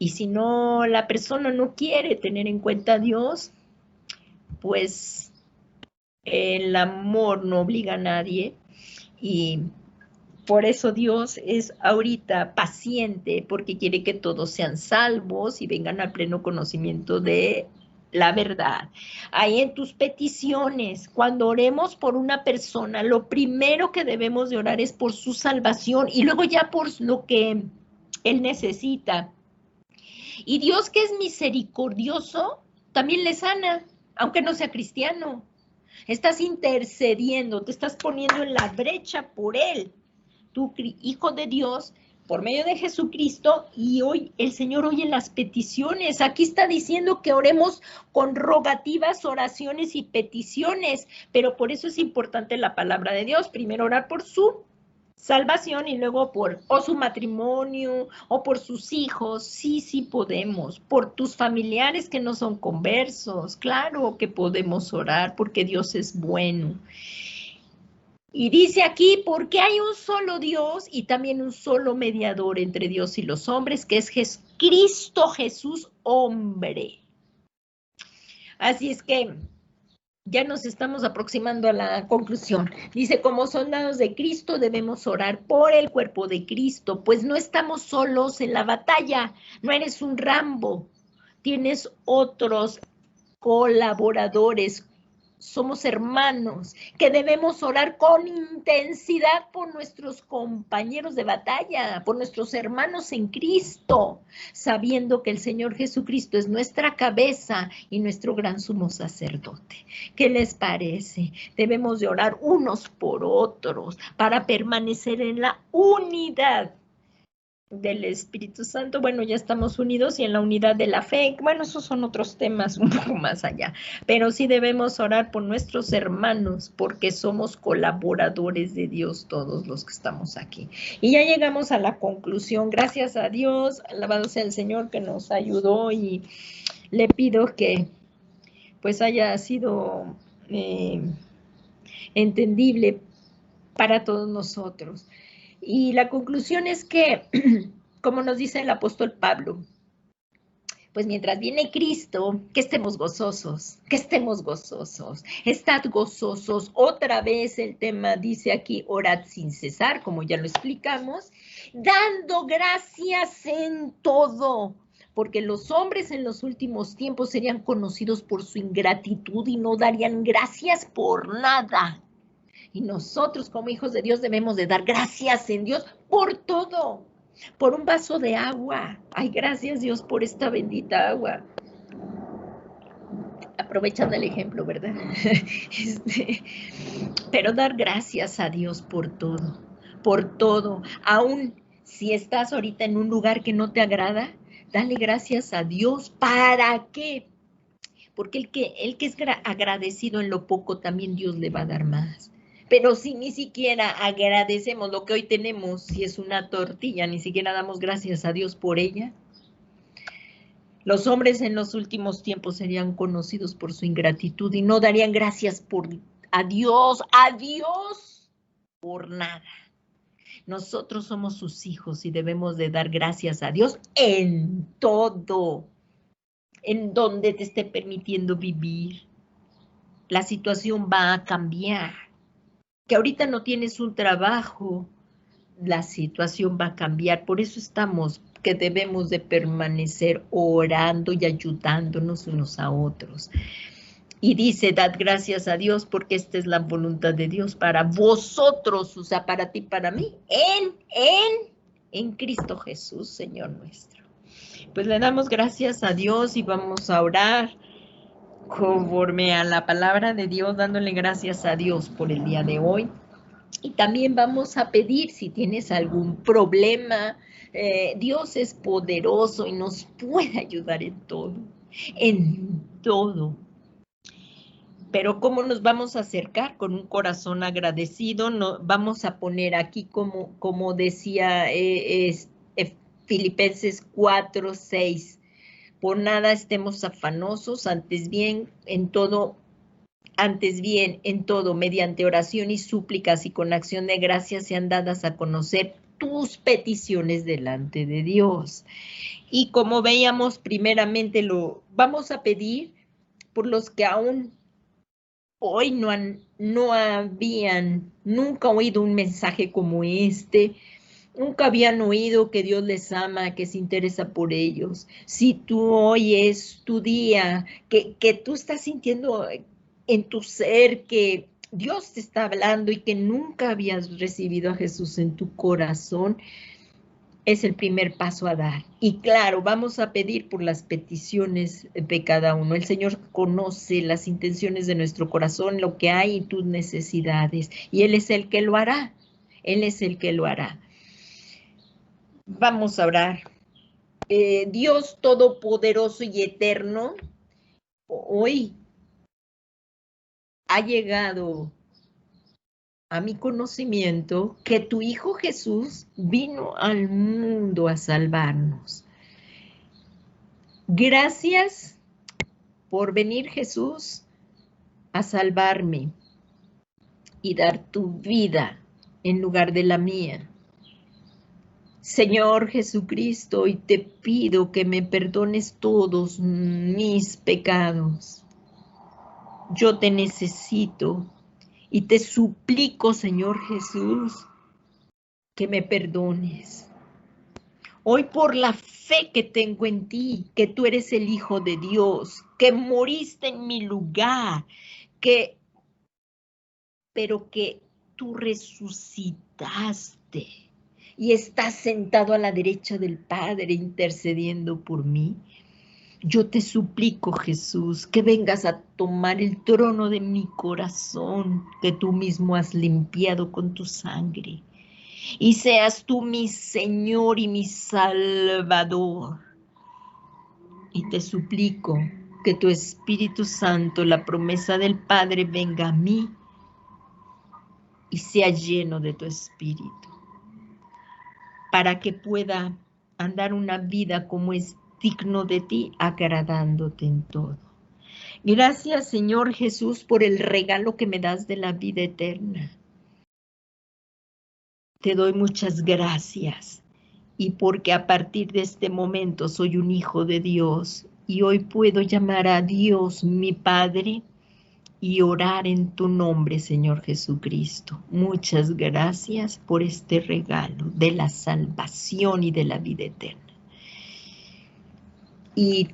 Y si no, la persona no quiere tener en cuenta a Dios, pues El amor no obliga a nadie y por eso Dios es ahorita paciente, porque quiere que todos sean salvos y vengan al pleno conocimiento de la verdad. Ahí en tus peticiones, cuando oremos por una persona, lo primero que debemos de orar es por su salvación y luego ya por lo que él necesita. Y Dios, que es misericordioso, también le sana, aunque no sea cristiano. Estás intercediendo, te estás poniendo en la brecha por él, tu hijo de Dios, por medio de Jesucristo, y hoy el Señor oye las peticiones. Aquí está diciendo que oremos con rogativas, oraciones y peticiones, pero por eso es importante la palabra de Dios. Primero orar por su salvación y luego por o su matrimonio o por sus hijos. Sí, sí podemos. Por tus familiares que no son conversos, claro que podemos orar porque Dios es bueno. Y dice aquí, porque hay un solo Dios y también un solo mediador entre Dios y los hombres, que es Cristo Jesús, hombre. Así es que ya nos estamos aproximando a la conclusión. Dice, como soldados de Cristo debemos orar por el cuerpo de Cristo, pues no estamos solos en la batalla, no eres un Rambo, tienes otros colaboradores, somos hermanos, que debemos orar con intensidad por nuestros compañeros de batalla, por nuestros hermanos en Cristo, sabiendo que el Señor Jesucristo es nuestra cabeza y nuestro gran sumo sacerdote. ¿Qué les parece? Debemos de orar unos por otros para permanecer en la unidad del Espíritu Santo. Bueno, ya estamos unidos y en la unidad de la fe. Bueno, esos son otros temas un poco más allá, pero sí debemos orar por nuestros hermanos porque somos colaboradores de Dios todos los que estamos aquí. Y ya llegamos a la conclusión. Gracias a Dios, alabado sea el Señor que nos ayudó y le pido que pues haya sido entendible para todos nosotros. Y la conclusión es que, como nos dice el apóstol Pablo, pues mientras viene Cristo, que estemos gozosos, estad gozosos. Otra vez el tema dice aquí, orad sin cesar, como ya lo explicamos, dando gracias en todo, porque los hombres en los últimos tiempos serían conocidos por su ingratitud y no darían gracias por nada. Y nosotros como hijos de Dios debemos de dar gracias en Dios por todo, por un vaso de agua. Ay, gracias Dios por esta bendita agua. Aprovechando el ejemplo, ¿verdad? Pero dar gracias a Dios por todo, por todo. Aún si estás ahorita en un lugar que no te agrada, dale gracias a Dios. ¿Para qué? Porque el que es agradecido en lo poco, también Dios le va a dar más. Pero si ni siquiera agradecemos lo que hoy tenemos, si es una tortilla, ni siquiera damos gracias a Dios por ella. Los hombres en los últimos tiempos serían conocidos por su ingratitud y no darían gracias a Dios, por nada. Nosotros somos sus hijos y debemos de dar gracias a Dios en todo, en donde te esté permitiendo vivir. La situación va a cambiar. Que ahorita no tienes un trabajo, la situación va a cambiar. Por eso estamos, que debemos de permanecer orando y ayudándonos unos a otros. Y dice, dad gracias a Dios porque esta es la voluntad de Dios para vosotros, o sea, para ti, para mí, en Cristo Jesús, Señor nuestro. Pues le damos gracias a Dios y vamos a orar conforme a la palabra de Dios, dándole gracias a Dios por el día de hoy. Y también vamos a pedir si tienes algún problema. Dios es poderoso y nos puede ayudar en todo, en todo. Pero ¿cómo nos vamos a acercar? Con un corazón agradecido. Vamos a poner aquí como decía Filipenses 4:6. Por nada estemos afanosos, antes bien, en todo, mediante oración y súplicas y con acción de gracias sean dadas a conocer tus peticiones delante de Dios. Y como veíamos, primeramente lo vamos a pedir por los que aún hoy no habían nunca oído un mensaje como este. Nunca habían oído que Dios les ama, que se interesa por ellos. Si tú hoy es tu día, que tú estás sintiendo en tu ser que Dios te está hablando y que nunca habías recibido a Jesús en tu corazón, es el primer paso a dar. Y claro, vamos a pedir por las peticiones de cada uno. El Señor conoce las intenciones de nuestro corazón, lo que hay y tus necesidades. Y Él es el que lo hará. Él es el que lo hará. Vamos a orar. Dios Todopoderoso y Eterno, hoy ha llegado a mi conocimiento que tu Hijo Jesús vino al mundo a salvarnos. Gracias por venir, Jesús, a salvarme y dar tu vida en lugar de la mía. Señor Jesucristo, hoy te pido que me perdones todos mis pecados. Yo te necesito y te suplico, Señor Jesús, que me perdones. Hoy por la fe que tengo en ti, que tú eres el Hijo de Dios, que moriste en mi lugar, pero que tú resucitaste y estás sentado a la derecha del Padre intercediendo por mí. Yo te suplico, Jesús, que vengas a tomar el trono de mi corazón, que tú mismo has limpiado con tu sangre, y seas tú mi Señor y mi Salvador. Y te suplico que tu Espíritu Santo, la promesa del Padre, venga a mí y sea lleno de tu Espíritu, para que pueda andar una vida como es digno de ti, agradándote en todo. Gracias, Señor Jesús, por el regalo que me das de la vida eterna. Te doy muchas gracias y porque a partir de este momento soy un hijo de Dios y hoy puedo llamar a Dios mi Padre y orar en tu nombre, Señor Jesucristo. Muchas gracias por este regalo de la salvación y de la vida eterna. Y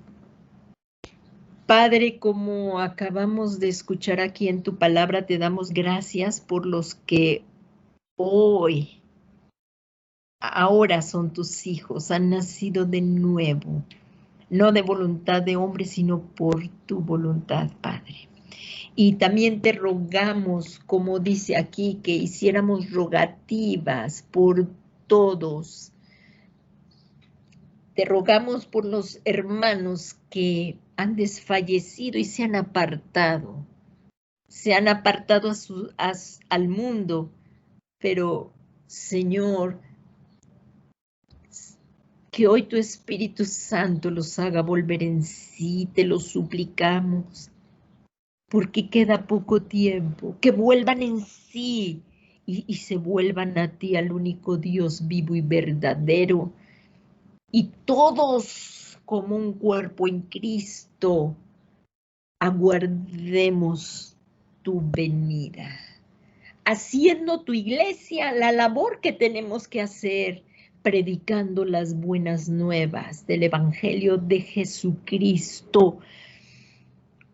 Padre, como acabamos de escuchar aquí en tu palabra, te damos gracias por los que hoy, ahora son tus hijos, han nacido de nuevo, no de voluntad de hombre, sino por tu voluntad, Padre. Y también te rogamos, como dice aquí, que hiciéramos rogativas por todos. Te rogamos por los hermanos que han desfallecido y se han apartado al mundo, pero Señor, que hoy tu Espíritu Santo los haga volver en sí, te lo suplicamos, porque queda poco tiempo, que vuelvan en sí y se vuelvan a ti, al único Dios vivo y verdadero, y todos como un cuerpo en Cristo, aguardemos tu venida, haciendo tu iglesia la labor que tenemos que hacer, predicando las buenas nuevas del Evangelio de Jesucristo,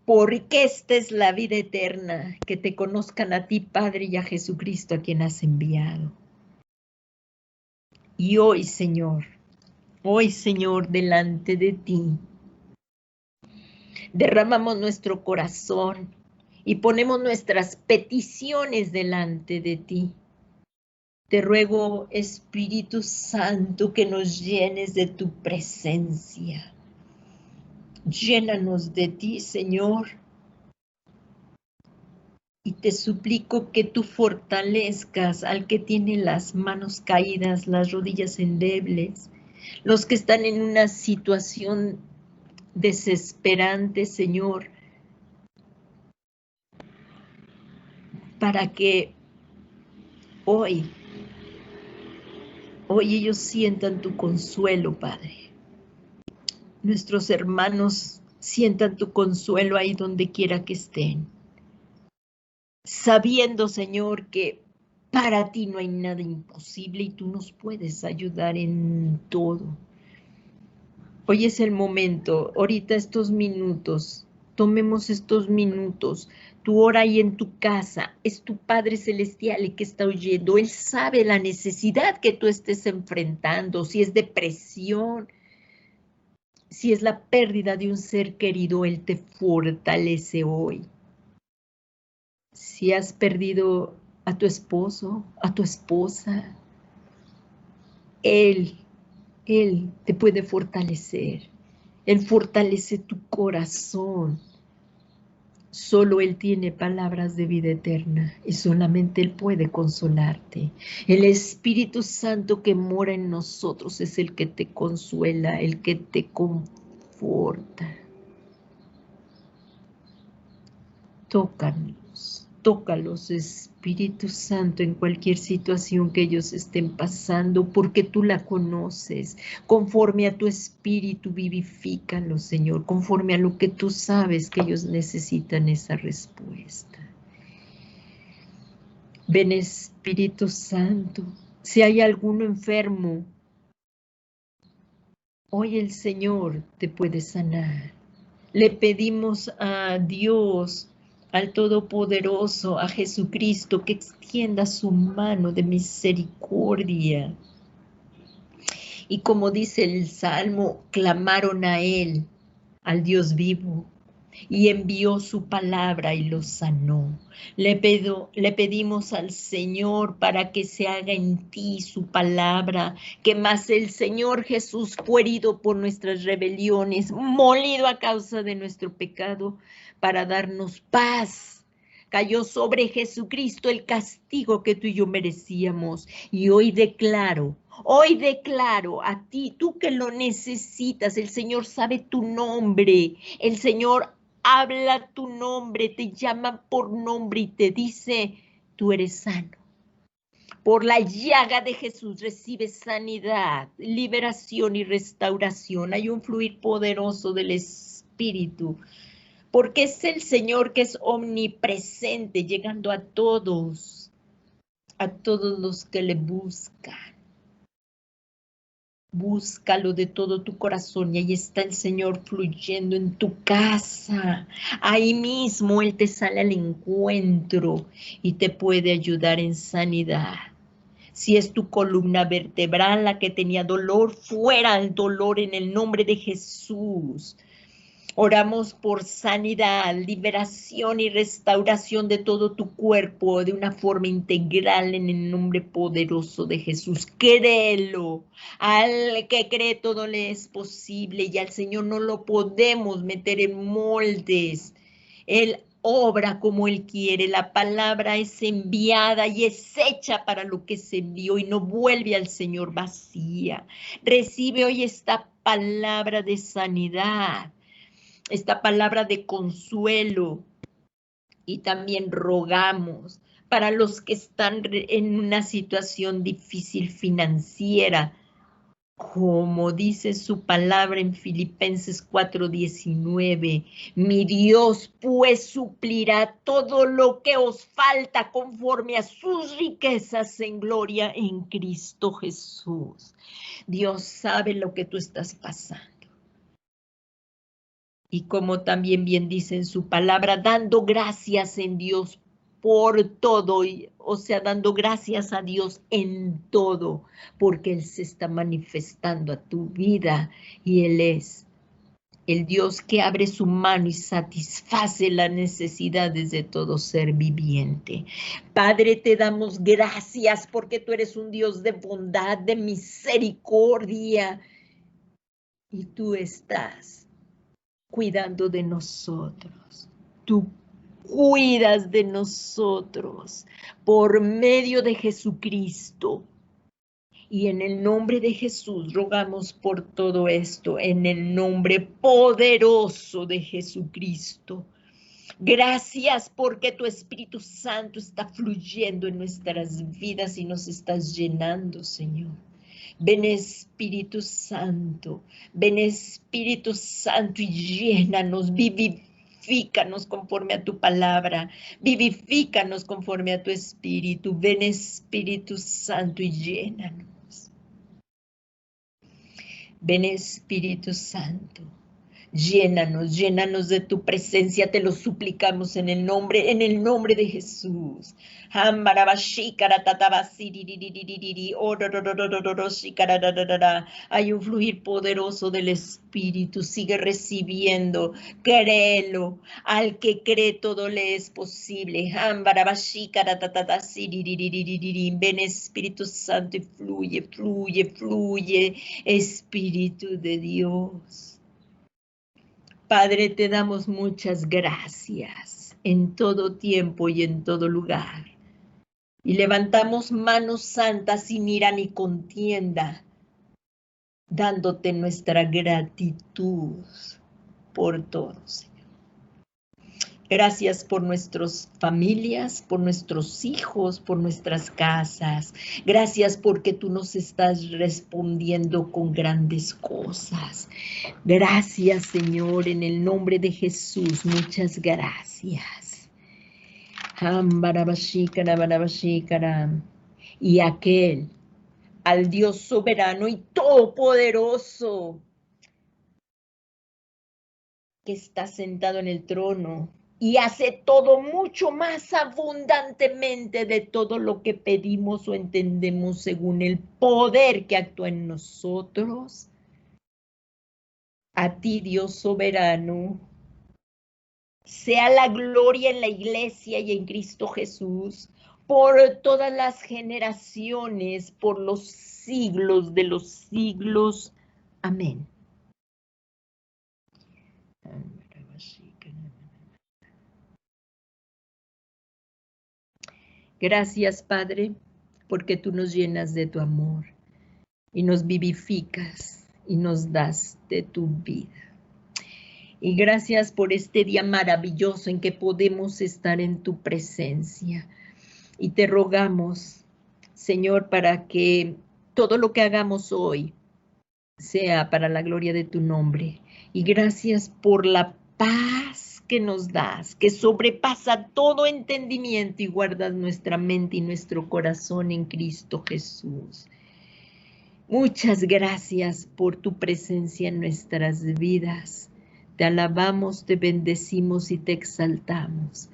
porque esta es la vida eterna, que te conozcan a ti, Padre, y a Jesucristo, a quien has enviado. Y hoy, Señor, delante de ti, derramamos nuestro corazón y ponemos nuestras peticiones delante de ti. Te ruego, Espíritu Santo, que nos llenes de tu presencia. Llénanos de ti, Señor. Y te suplico que tú fortalezcas al que tiene las manos caídas, las rodillas endebles, los que están en una situación desesperante, Señor, para que hoy ellos sientan tu consuelo, Padre. Nuestros hermanos sientan tu consuelo ahí donde quiera que estén. sabiendo, Señor, que para ti no hay nada imposible y tú nos puedes ayudar en todo. Hoy es el momento, ahorita estos minutos, tomemos estos minutos. Tú ora ahí en tu casa, es tu Padre Celestial el que está oyendo. Él sabe la necesidad que tú estés enfrentando, si es depresión, si es la pérdida de un ser querido, Él te fortalece hoy. Si has perdido a tu esposo, a tu esposa, Él te puede fortalecer. Él fortalece tu corazón. Solo Él tiene palabras de vida eterna y solamente Él puede consolarte. El Espíritu Santo que mora en nosotros es el que te consuela, el que te conforta. Tócalos, Espíritu Santo, en cualquier situación que ellos estén pasando, porque tú la conoces. Conforme a tu Espíritu, vivifícalos, Señor, conforme a lo que tú sabes que ellos necesitan esa respuesta. Ven, Espíritu Santo, si hay alguno enfermo, hoy el Señor te puede sanar. Le pedimos a Dios, al Todopoderoso, a Jesucristo, que extienda su mano de misericordia. Y como dice el Salmo, clamaron a Él, al Dios vivo, y envió su palabra y los sanó. Le pedimos al Señor para que se haga en ti su palabra, que más el Señor Jesús fue herido por nuestras rebeliones, molido a causa de nuestro pecado, para darnos paz. Cayó sobre Jesucristo el castigo que tú y yo merecíamos. Y hoy declaro a ti, tú que lo necesitas, el Señor sabe tu nombre, el Señor habla tu nombre, te llama por nombre y te dice, tú eres sano. Por la llaga de Jesús recibes sanidad, liberación y restauración. Hay un fluir poderoso del Espíritu, porque es el Señor que es omnipresente, llegando a todos los que le buscan. Búscalo de todo tu corazón y ahí está el Señor fluyendo en tu casa. Ahí mismo Él te sale al encuentro y te puede ayudar en sanidad. Si es tu columna vertebral la que tenía dolor, fuera el dolor en el nombre de Jesús. Oramos por sanidad, liberación y restauración de todo tu cuerpo de una forma integral en el nombre poderoso de Jesús. Créelo. Al que cree todo le es posible y al Señor no lo podemos meter en moldes. Él obra como Él quiere. La palabra es enviada y es hecha para lo que se envió y no vuelve al Señor vacía. Recibe hoy esta palabra de sanidad, esta palabra de consuelo, y también rogamos para los que están en una situación difícil financiera, como dice su palabra en Filipenses 4:19, mi Dios pues suplirá todo lo que os falta conforme a sus riquezas en gloria en Cristo Jesús. Dios sabe lo que tú estás pasando. Y como también bien dice en su palabra, dando gracias en Dios por todo, o sea, dando gracias a Dios en todo, porque Él se está manifestando a tu vida y Él es el Dios que abre su mano y satisface las necesidades de todo ser viviente. Padre, te damos gracias porque tú eres un Dios de bondad, de misericordia, y tú estás cuidando de nosotros. Tú cuidas de nosotros por medio de Jesucristo. Y en el nombre de Jesús rogamos por todo esto, en el nombre poderoso de Jesucristo. Gracias porque tu Espíritu Santo está fluyendo en nuestras vidas y nos estás llenando, Señor. Ven Espíritu Santo y llénanos, vivifica vivifícanos conforme a tu palabra, vivifícanos conforme a tu Espíritu. Ven Espíritu Santo y llénanos. Ven Espíritu Santo. Llénanos, llénanos de tu presencia, te lo suplicamos en el nombre de Jesús. Hay un fluir poderoso del Espíritu, sigue recibiendo, créelo, al que cree todo le es posible. Ven Espíritu Santo y fluye, fluye, fluye, Espíritu de Dios. Padre, te damos muchas gracias en todo tiempo y en todo lugar. Y levantamos manos santas sin ira ni contienda, dándote nuestra gratitud por todo, Señor. Gracias por nuestras familias, por nuestros hijos, por nuestras casas. Gracias porque tú nos estás respondiendo con grandes cosas. Gracias, Señor, en el nombre de Jesús. Muchas gracias. Y aquel, al Dios soberano y todopoderoso, que está sentado en el trono, y hace todo mucho más abundantemente de todo lo que pedimos o entendemos según el poder que actúa en nosotros. A ti, Dios soberano, sea la gloria en la iglesia y en Cristo Jesús, por todas las generaciones, por los siglos de los siglos. Amén. Gracias, Padre, porque tú nos llenas de tu amor y nos vivificas y nos das de tu vida. Y gracias por este día maravilloso en que podemos estar en tu presencia. Y te rogamos, Señor, para que todo lo que hagamos hoy sea para la gloria de tu nombre. Y gracias por la paz que nos das, que sobrepasa todo entendimiento y guardas nuestra mente y nuestro corazón en Cristo Jesús. Muchas gracias por tu presencia en nuestras vidas. Te alabamos, te bendecimos y te exaltamos.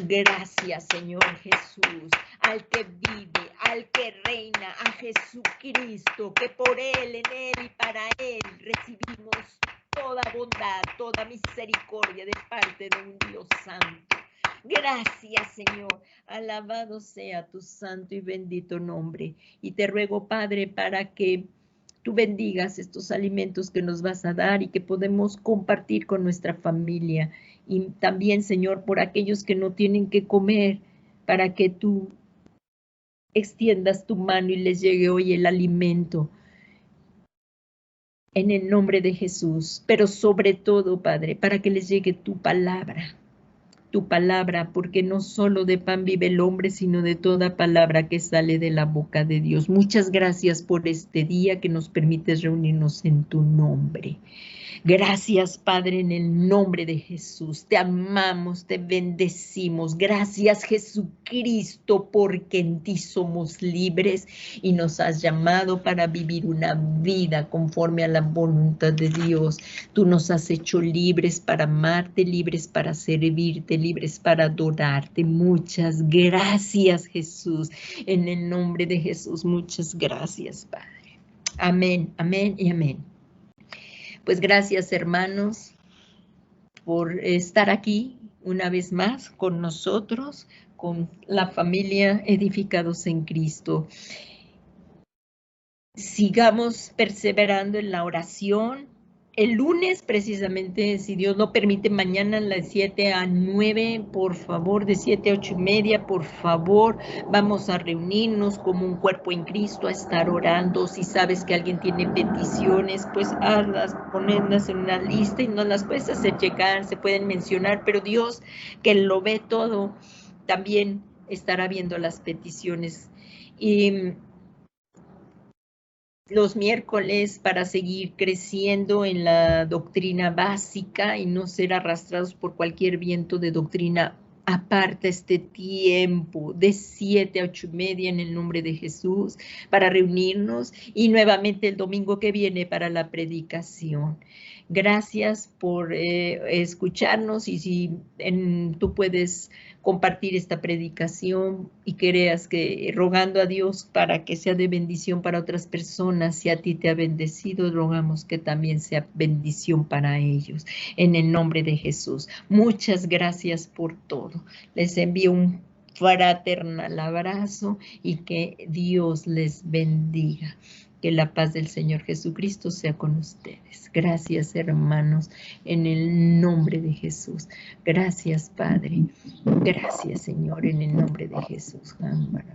Gracias, Señor Jesús, al que vive, al que reina, a Jesucristo, que por Él, en Él y para Él recibimos toda bondad, toda misericordia de parte de un Dios santo. Gracias, Señor. Alabado sea tu santo y bendito nombre. Y te ruego, Padre, para que tú bendigas estos alimentos que nos vas a dar y que podemos compartir con nuestra familia. Y también, Señor, por aquellos que no tienen que comer, para que tú extiendas tu mano y les llegue hoy el alimento. En el nombre de Jesús, pero sobre todo, Padre, para que les llegue tu palabra, porque no solo de pan vive el hombre, sino de toda palabra que sale de la boca de Dios. Muchas gracias por este día que nos permites reunirnos en tu nombre. Gracias, Padre, en el nombre de Jesús. Te amamos, te bendecimos. Gracias, Jesucristo, porque en ti somos libres y nos has llamado para vivir una vida conforme a la voluntad de Dios. Tú nos has hecho libres para amarte, libres para servirte, libres para adorarte. Muchas gracias, Jesús. En el nombre de Jesús, muchas gracias, Padre. Amén, amén y amén. Pues gracias, hermanos, por estar aquí una vez más con nosotros, con la familia Edificados en Cristo. Sigamos perseverando en la oración. El lunes, precisamente, si Dios lo permite, mañana a las 7 a 9, por favor, de 7 a 8:30, por favor, vamos a reunirnos como un cuerpo en Cristo, a estar orando. Si sabes que alguien tiene peticiones, pues hazlas, ponedlas en una lista y no las puedes hacer llegar, se pueden mencionar, pero Dios, que lo ve todo, también estará viendo las peticiones. Y los miércoles para seguir creciendo en la doctrina básica y no ser arrastrados por cualquier viento de doctrina. Aparta este tiempo de 7 a 8:30 en el nombre de Jesús para reunirnos y nuevamente el domingo que viene para la predicación. Gracias por escucharnos y si tú puedes compartir esta predicación y creas que rogando a Dios para que sea de bendición para otras personas, si a ti te ha bendecido, rogamos que también sea bendición para ellos. En el nombre de Jesús. Muchas gracias por todo. Les envío un fraternal abrazo y que Dios les bendiga. Que la paz del Señor Jesucristo sea con ustedes. Gracias, hermanos, en el nombre de Jesús. Gracias, Padre. Gracias, Señor, en el nombre de Jesús. Amén.